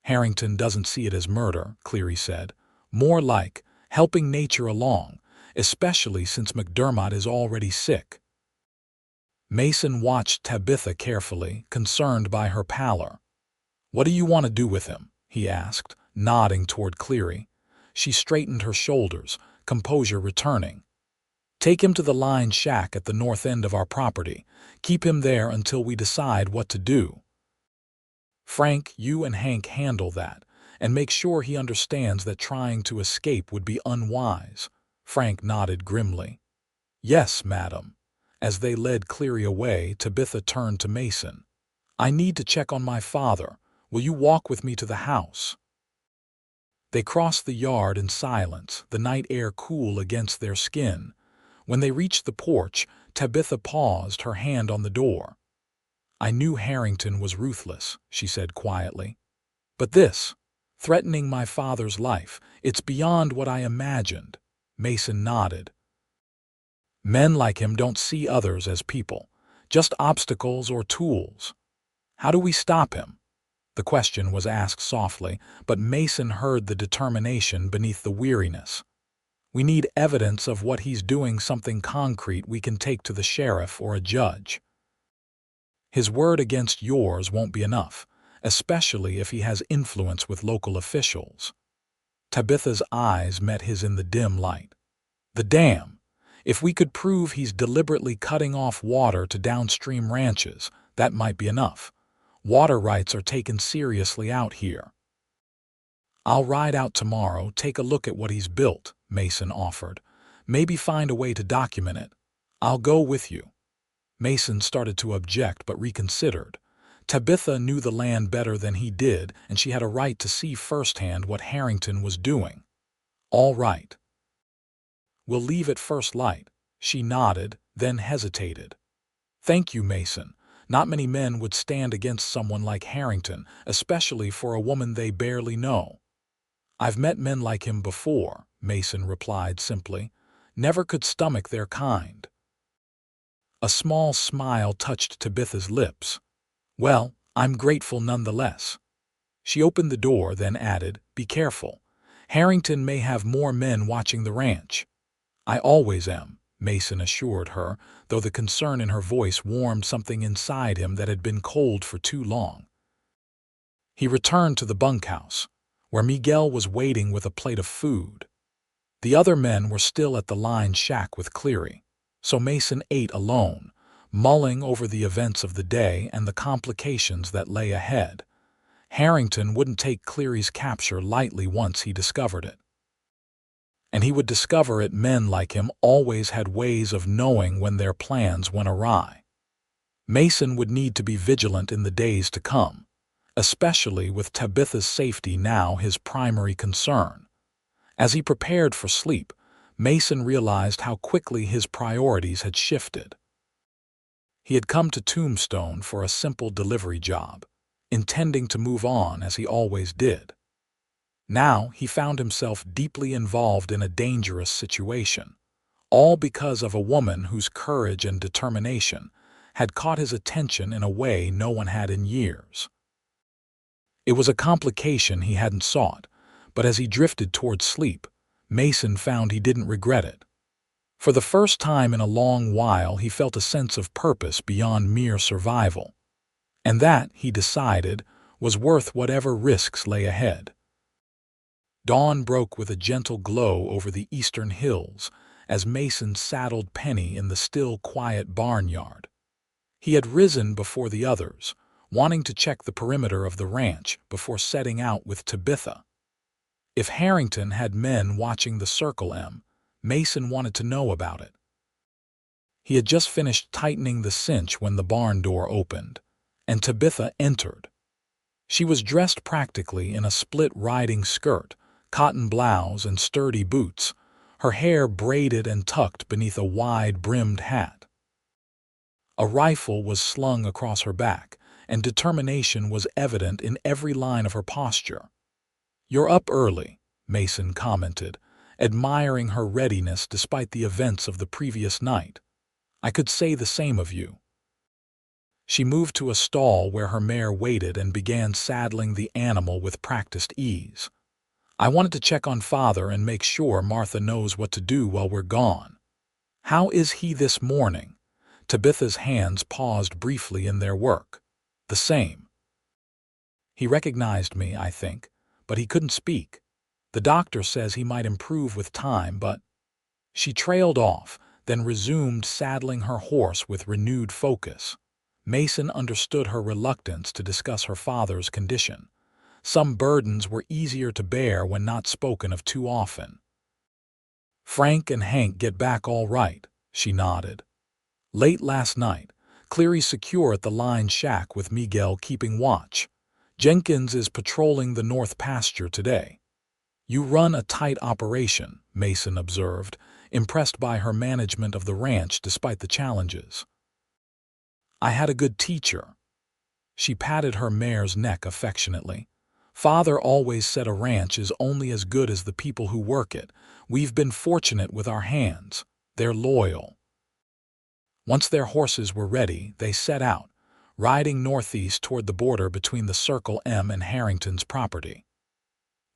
"Harrington doesn't see it as murder," Cleary said. "More like helping nature along, especially since McDermott is already sick." Mason watched Tabitha carefully, concerned by her pallor. "What do you want to do with him?" he asked, nodding toward Cleary. She straightened her shoulders, composure returning. "Take him to the line shack at the north end of our property. Keep him there until we decide what to do. Frank, you and Hank handle that, and make sure he understands that trying to escape would be unwise." Frank nodded grimly. "Yes, madam." As they led Cleary away, Tabitha turned to Mason. "I need to check on my father. Will you walk with me to the house?" They crossed the yard in silence, the night air cool against their skin. When they reached the porch, Tabitha paused, her hand on the door. "I knew Harrington was ruthless," she said quietly. "But this, threatening my father's life, it's beyond what I imagined." Mason nodded. "Men like him don't see others as people, just obstacles or tools. How do we stop him?" The question was asked softly, but Mason heard the determination beneath the weariness. "We need evidence of what he's doing, something concrete we can take to the sheriff or a judge. His word against yours won't be enough, especially if he has influence with local officials." Tabitha's eyes met his in the dim light. "The dam. If we could prove he's deliberately cutting off water to downstream ranches, that might be enough. Water rights are taken seriously out here." "I'll ride out tomorrow, take a look at what he's built," Mason offered. "Maybe find a way to document it. I'll go with you." Mason started to object but reconsidered. Tabitha knew the land better than he did, and she had a right to see firsthand what Harrington was doing. "All right. We'll leave at first light." She nodded, then hesitated. "Thank you, Mason. Not many men would stand against someone like Harrington, especially for a woman they barely know." "I've met men like him before," Mason replied simply. "Never could stomach their kind." A small smile touched Tabitha's lips. "Well, I'm grateful nonetheless." She opened the door, then added, "Be careful. Harrington may have more men watching the ranch." "I always am," Mason assured her, though the concern in her voice warmed something inside him that had been cold for too long. He returned to the bunkhouse, where Miguel was waiting with a plate of food. The other men were still at the line shack with Cleary, so Mason ate alone, mulling over the events of the day and the complications that lay ahead. Harrington wouldn't take Cleary's capture lightly once he discovered it. And he would discover it men like him always had ways of knowing when their plans went awry. Mason would need to be vigilant in the days to come, especially with Tabitha's safety now his primary concern. As he prepared for sleep, Mason realized how quickly his priorities had shifted. He had come to Tombstone for a simple delivery job, intending to move on as he always did. Now he found himself deeply involved in a dangerous situation, all because of a woman whose courage and determination had caught his attention in a way no one had in years. It was a complication he hadn't sought, but as he drifted toward sleep, Mason found he didn't regret it. For the first time in a long while, he felt a sense of purpose beyond mere survival. And that, he decided, was worth whatever risks lay ahead. Dawn broke with a gentle glow over the eastern hills as Mason saddled Penny in the still, quiet barnyard. He had risen before the others, wanting to check the perimeter of the ranch before setting out with Tabitha. If Harrington had men watching the Circle M, Mason wanted to know about it. He had just finished tightening the cinch when the barn door opened, and Tabitha entered. She was dressed practically in a split riding skirt, cotton blouse, and sturdy boots, her hair braided and tucked beneath a wide-brimmed hat. A rifle was slung across her back, and determination was evident in every line of her posture. "You're up early," Mason commented, admiring her readiness despite the events of the previous night. "I could say the same of you." She moved to a stall where her mare waited and began saddling the animal with practiced ease. "I wanted to check on Father and make sure Martha knows what to do while we're gone." "How is he this morning?" Tabitha's hands paused briefly in their work. "The same. He recognized me, I think, but he couldn't speak. The doctor says he might improve with time, but—" She trailed off, then resumed saddling her horse with renewed focus. Mason understood her reluctance to discuss her father's condition. Some burdens were easier to bear when not spoken of too often. "Frank and Hank get back all right," she nodded. "Late last night. Cleary's secure at the line shack with Miguel keeping watch. Jenkins is patrolling the north pasture today." "You run a tight operation," Mason observed, impressed by her management of the ranch despite the challenges. "I had a good teacher." She patted her mare's neck affectionately. "Father always said a ranch is only as good as the people who work it. We've been fortunate with our hands. They're loyal." Once their horses were ready, they set out, riding northeast toward the border between the Circle M and Harrington's property.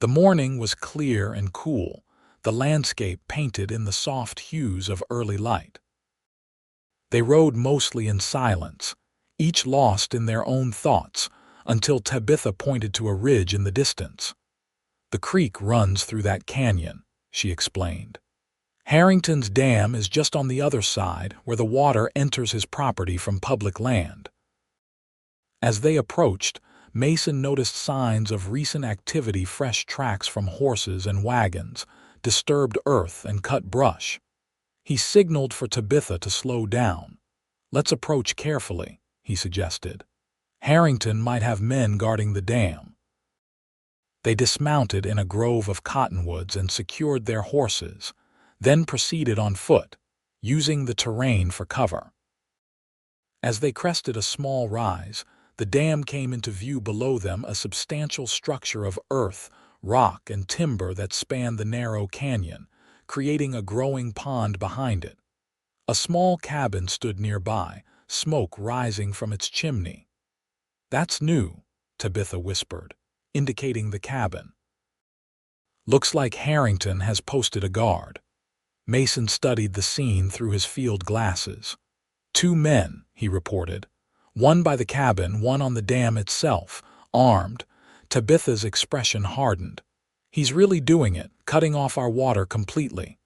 The morning was clear and cool, the landscape painted in the soft hues of early light. They rode mostly in silence, each lost in their own thoughts, until Tabitha pointed to a ridge in the distance. "The creek runs through that canyon," she explained. "Harrington's dam is just on the other side, where the water enters his property from public land." As they approached, Mason noticed signs of recent activity: fresh tracks from horses and wagons, disturbed earth and cut brush. He signaled for Tabitha to slow down. "Let's approach carefully," he suggested. "Harrington might have men guarding the dam." They dismounted in a grove of cottonwoods and secured their horses, then proceeded on foot, using the terrain for cover. As they crested a small rise, the dam came into view below them, a substantial structure of earth, rock, and timber that spanned the narrow canyon, creating a growing pond behind it. A small cabin stood nearby, smoke rising from its chimney. "That's new," Tabitha whispered, indicating the cabin. "Looks like Harrington has posted a guard." Mason studied the scene through his field glasses. "2 men," he reported. "One by the cabin, one on the dam itself, armed." Tabitha's expression hardened. "He's really doing it, cutting off our water completely."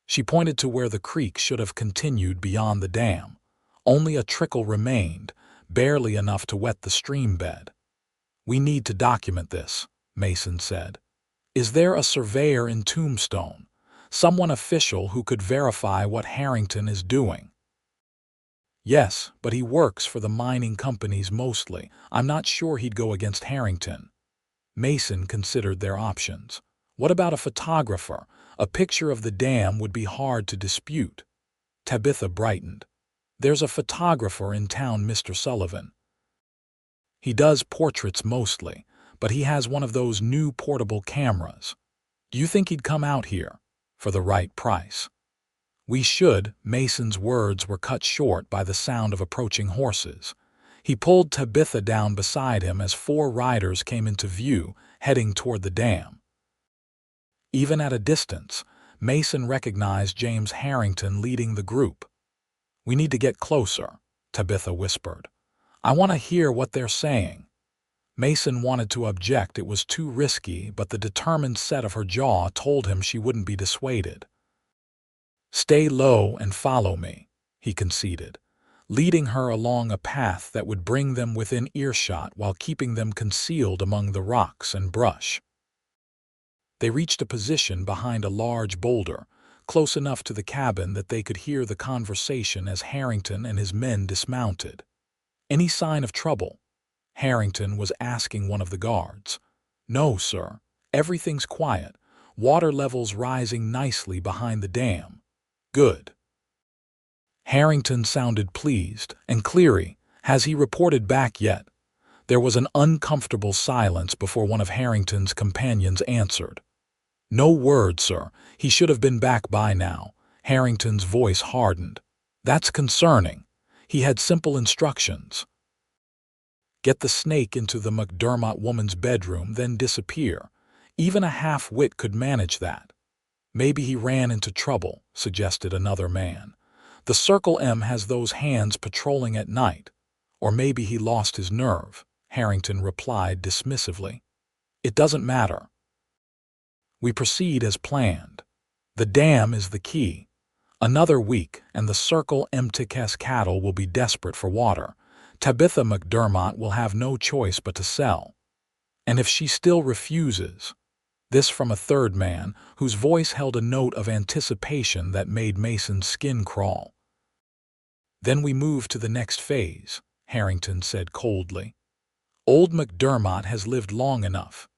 She pointed to where the creek should have continued beyond the dam. Only a trickle remained, barely enough to wet the stream bed. "We need to document this," Mason said. "Is there a surveyor in Tombstone? Someone official who could verify what Harrington is doing?" "Yes, but he works for the mining companies mostly. I'm not sure he'd go against Harrington." Mason considered their options. "What about a photographer? A picture of the dam would be hard to dispute." Tabitha brightened. "There's a photographer in town, Mr. Sullivan. He does portraits mostly, but he has one of those new portable cameras. Do you think he'd come out here? For the right price?" "We should." Mason's words were cut short by the sound of approaching horses. He pulled Tabitha down beside him as 4 riders came into view, heading toward the dam. Even at a distance, Mason recognized James Harrington leading the group. "We need to get closer," Tabitha whispered. "I want to hear what they're saying." Mason wanted to object, it was too risky, but the determined set of her jaw told him she wouldn't be dissuaded. "Stay low and follow me," he conceded, leading her along a path that would bring them within earshot while keeping them concealed among the rocks and brush. They reached a position behind a large boulder, close enough to the cabin that they could hear the conversation as Harrington and his men dismounted. "Any sign of trouble?" Harrington was asking one of the guards. "No, sir. Everything's quiet. Water levels rising nicely behind the dam." "Good." Harrington sounded pleased, and Cleary, "Has he reported back yet?" There was an uncomfortable silence before one of Harrington's companions answered. "No word, sir. He should have been back by now." Harrington's voice hardened. "That's concerning. He had simple instructions. Get the snake into the McDermott woman's bedroom, then disappear. Even a half-wit could manage that." "Maybe he ran into trouble," suggested another man. "The Circle M has those hands patrolling at night. Or maybe he lost his nerve," Harrington replied dismissively. "It doesn't matter. We proceed as planned. The dam is the key. Another week, and the Circle M-TK's cattle will be desperate for water. Tabitha McDermott will have no choice but to sell. And if she still refuses—" This from a third man, whose voice held a note of anticipation that made Mason's skin crawl. "Then we move to the next phase," Harrington said coldly. "Old McDermott has lived long enough.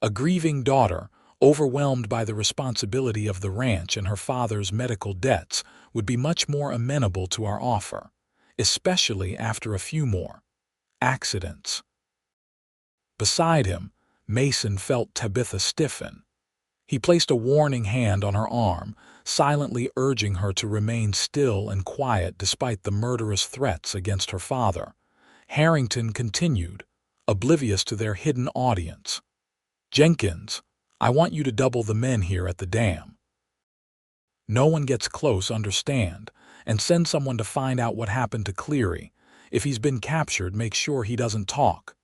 A grieving daughter, overwhelmed by the responsibility of the ranch and her father's medical debts, would be much more amenable to our offer, especially after a few more accidents." Beside him, Mason felt Tabitha stiffen. He placed a warning hand on her arm, silently urging her to remain still and quiet despite the murderous threats against her father. Harrington continued, oblivious to their hidden audience. "Jenkins, I want you to double the men here at the dam. No one gets close, understand, and send someone to find out what happened to Cleary. If he's been captured, make sure he doesn't talk."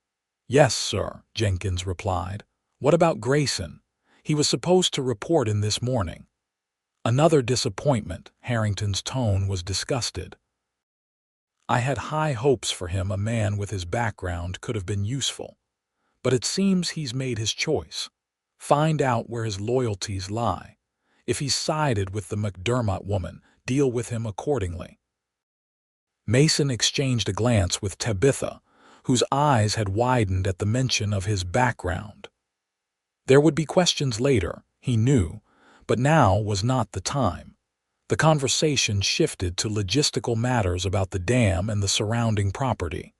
"Yes, sir," Jenkins replied. "What about Grayson? He was supposed to report in this morning." "Another disappointment." Harrington's tone was disgusted. "I had high hopes for him. A man with his background could have been useful. But it seems he's made his choice. Find out where his loyalties lie. If he's sided with the McDermott woman, deal with him accordingly." Mason exchanged a glance with Tabitha, whose eyes had widened at the mention of his background. There would be questions later, he knew, but now was not the time. The conversation shifted to logistical matters about the dam and the surrounding property.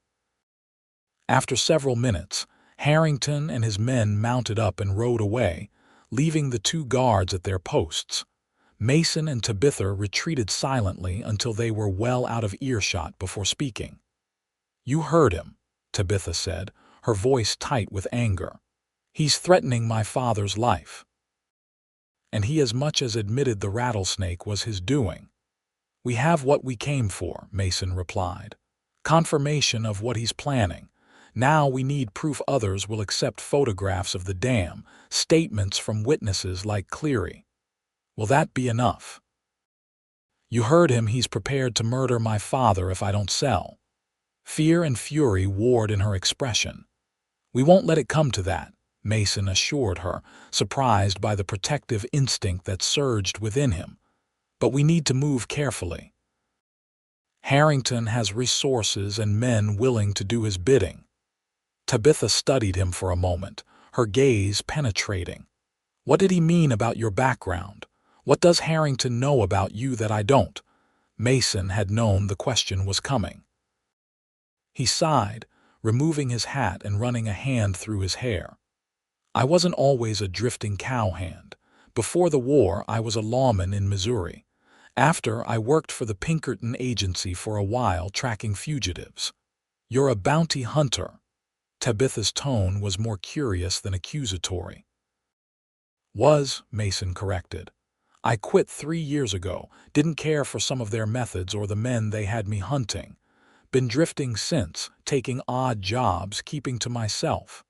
After several minutes, Harrington and his men mounted up and rode away, leaving the 2 guards at their posts. Mason and Tabitha retreated silently until they were well out of earshot before speaking. "You heard him," Tabitha said, her voice tight with anger. "He's threatening my father's life. And he as much as admitted the Rattlesnake was his doing." "We have what we came for," Mason replied. "Confirmation of what he's planning. Now we need proof others will accept photographs of the dam, statements from witnesses like Cleary." "Will that be enough?" "You heard him. He's prepared to murder my father if I don't sell." Fear and fury warred in her expression. "We won't let it come to that," Mason assured her, surprised by the protective instinct that surged within him. "But we need to move carefully. Harrington has resources and men willing to do his bidding." Tabitha studied him for a moment, her gaze penetrating. "What did he mean about your background? What does Harrington know about you that I don't?" Mason had known the question was coming. He sighed, removing his hat and running a hand through his hair. "I wasn't always a drifting cowhand. Before the war, I was a lawman in Missouri. After, I worked for the Pinkerton Agency for a while tracking fugitives. You're a bounty hunter. Tabitha's tone was more curious than accusatory. Mason corrected. I quit 3 years ago, didn't care for some of their methods or the men they had me hunting. Been drifting since, taking odd jobs, keeping to myself.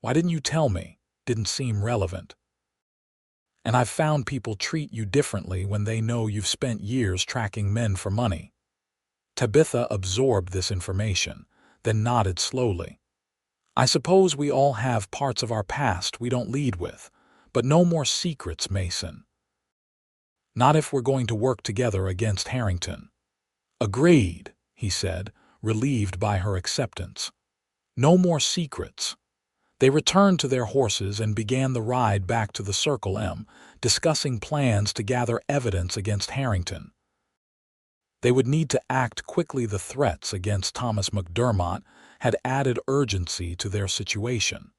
Why didn't you tell me? Didn't seem relevant. And I've found people treat you differently when they know you've spent years tracking men for money. Tabitha absorbed this information, then nodded slowly. I suppose we all have parts of our past we don't lead with, but no more secrets, Mason. Not if we're going to work together against Harrington. Agreed, he said, relieved by her acceptance. No more secrets. They returned to their horses and began the ride back to the Circle M, discussing plans to gather evidence against Harrington. They would need to act quickly. The threats against Thomas McDermott had added urgency to their situation.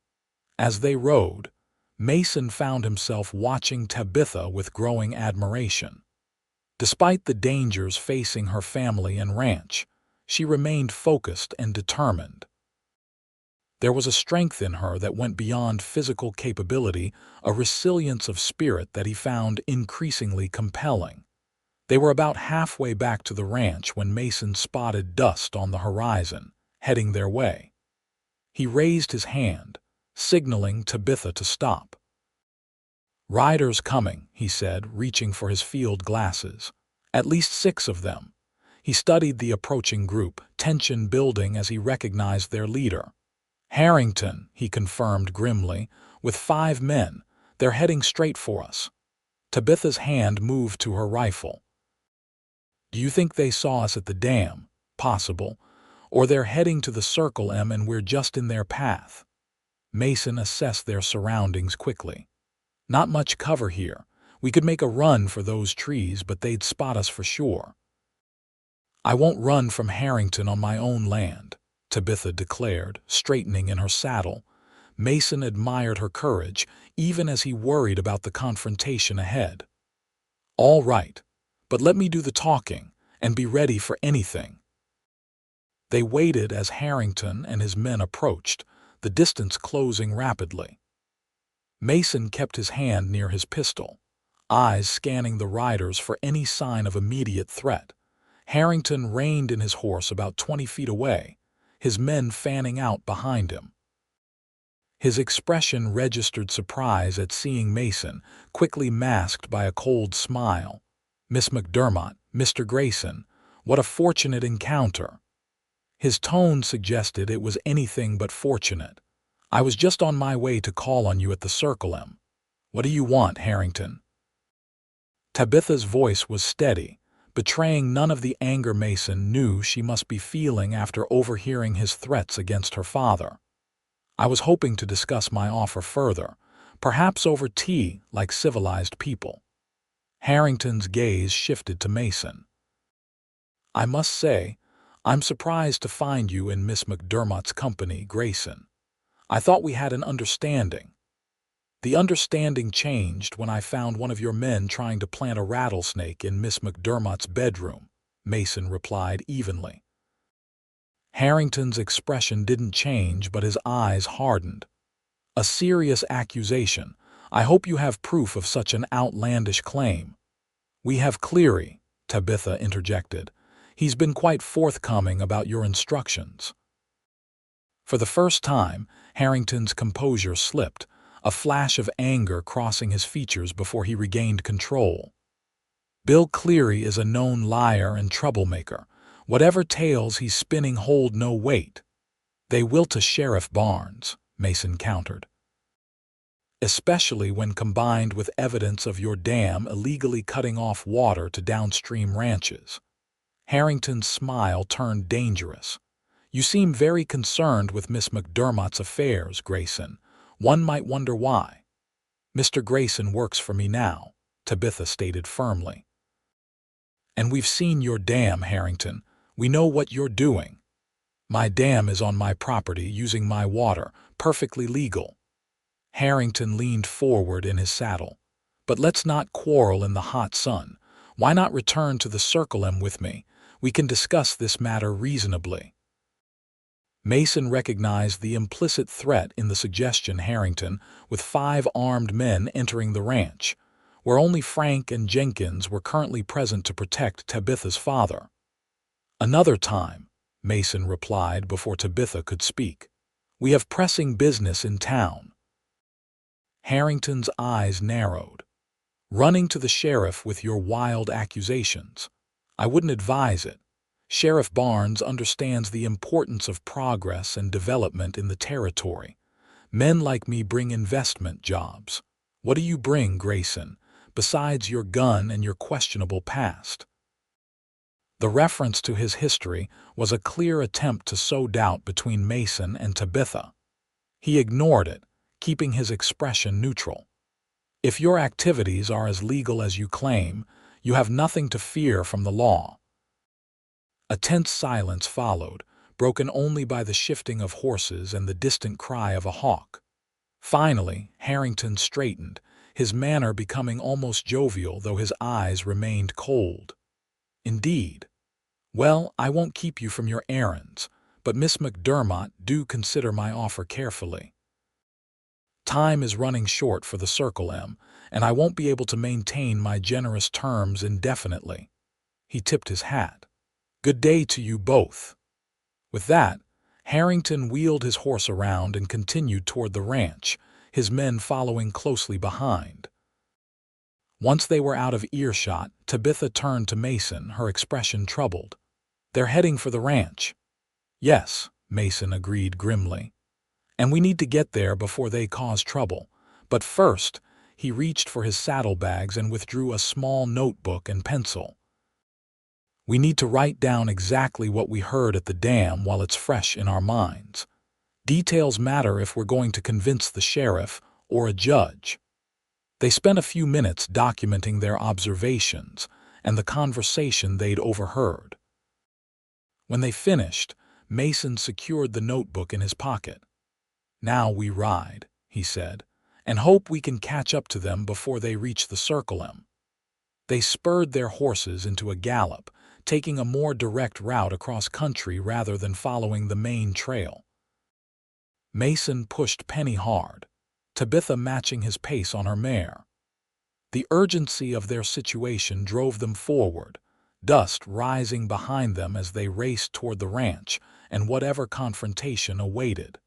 As they rode, Mason found himself watching Tabitha with growing admiration. Despite the dangers facing her family and ranch, she remained focused and determined. There was a strength in her that went beyond physical capability, a resilience of spirit that he found increasingly compelling. They were about halfway back to the ranch when Mason spotted dust on the horizon, heading their way. He raised his hand, signaling Tabitha to stop. Riders coming, he said, reaching for his field glasses. At least 6 of them. He studied the approaching group, tension building as he recognized their leader. Harrington, he confirmed grimly, with 5 men. They're heading straight for us. Tabitha's hand moved to her rifle. Do you think they saw us at the dam? Possible. Or they're heading to the Circle M and we're just in their path. Mason assessed their surroundings quickly. Not much cover here. We could make a run for those trees, but they'd spot us for sure. I won't run from Harrington on my own land, Tabitha declared, straightening in her saddle. Mason admired her courage, even as he worried about the confrontation ahead. All right, but let me do the talking, and be ready for anything. They waited as Harrington and his men approached, the distance closing rapidly. Mason kept his hand near his pistol, eyes scanning the riders for any sign of immediate threat. Harrington reined in his horse about 20 feet away, his men fanning out behind him. His expression registered surprise at seeing Mason, quickly masked by a cold smile. Miss McDermott, Mr. Grayson, what a fortunate encounter. His tone suggested it was anything but fortunate. I was just on my way to call on you at the Circle M. What do you want, Harrington? Tabitha's voice was steady, betraying none of the anger Mason knew she must be feeling after overhearing his threats against her father. I was hoping to discuss my offer further, perhaps over tea like civilized people. Harrington's gaze shifted to Mason. I must say, I'm surprised to find you in Miss McDermott's company, Grayson. I thought we had an understanding. The understanding changed when I found one of your men trying to plant a rattlesnake in Miss McDermott's bedroom, Mason replied evenly. Harrington's expression didn't change, but his eyes hardened. A serious accusation. I hope you have proof of such an outlandish claim. We have Cleary, Tabitha interjected. He's been quite forthcoming about your instructions. For the first time, Harrington's composure slipped, a flash of anger crossing his features before he regained control. Bill Cleary is a known liar and troublemaker. Whatever tales he's spinning hold no weight. They will to Sheriff Barnes, Mason countered. Especially when combined with evidence of your dam illegally cutting off water to downstream ranches. Harrington's smile turned dangerous. You seem very concerned with Miss McDermott's affairs, Grayson. One might wonder why. Mr. Grayson works for me now, Tabitha stated firmly. And we've seen your dam, Harrington. We know what you're doing. My dam is on my property, using my water, perfectly legal. Harrington leaned forward in his saddle. But let's not quarrel in the hot sun. Why not return to the Circle M with me? We can discuss this matter reasonably." Mason recognized the implicit threat in the suggestion. Harrington, with 5 armed men entering the ranch, where only Frank and Jenkins were currently present to protect Tabitha's father. "Another time," Mason replied before Tabitha could speak. "We have pressing business in town." Harrington's eyes narrowed. "Running to the sheriff with your wild accusations. I wouldn't advise it. Sheriff Barnes understands the importance of progress and development in the territory. Men like me bring investment jobs. What do you bring, Grayson, besides your gun and your questionable past?" The reference to his history was a clear attempt to sow doubt between Mason and Tabitha. He ignored it, keeping his expression neutral. "If your activities are as legal as you claim, you have nothing to fear from the law." A tense silence followed, broken only by the shifting of horses and the distant cry of a hawk. Finally, Harrington straightened, his manner becoming almost jovial, though his eyes remained cold. "Indeed. Well, I won't keep you from your errands, but Miss McDermott, do consider my offer carefully. Time is running short for the Circle M, and I won't be able to maintain my generous terms indefinitely." He tipped his hat. "Good day to you both." With that, Harrington wheeled his horse around and continued toward the ranch, his men following closely behind. Once they were out of earshot, Tabitha turned to Mason, her expression troubled. "They're heading for the ranch." "Yes," Mason agreed grimly. "And we need to get there before they cause trouble. But first," he reached for his saddlebags and withdrew a small notebook and pencil. "We need to write down exactly what we heard at the dam while it's fresh in our minds. Details matter if we're going to convince the sheriff or a judge." They spent a few minutes documenting their observations and the conversation they'd overheard. When they finished, Mason secured the notebook in his pocket. "Now we ride," he said, "and hope we can catch up to them before they reach the Circle M." They spurred their horses into a gallop, taking a more direct route across country rather than following the main trail. Mason pushed Penny hard, Tabitha matching his pace on her mare. The urgency of their situation drove them forward, dust rising behind them as they raced toward the ranch and whatever confrontation awaited.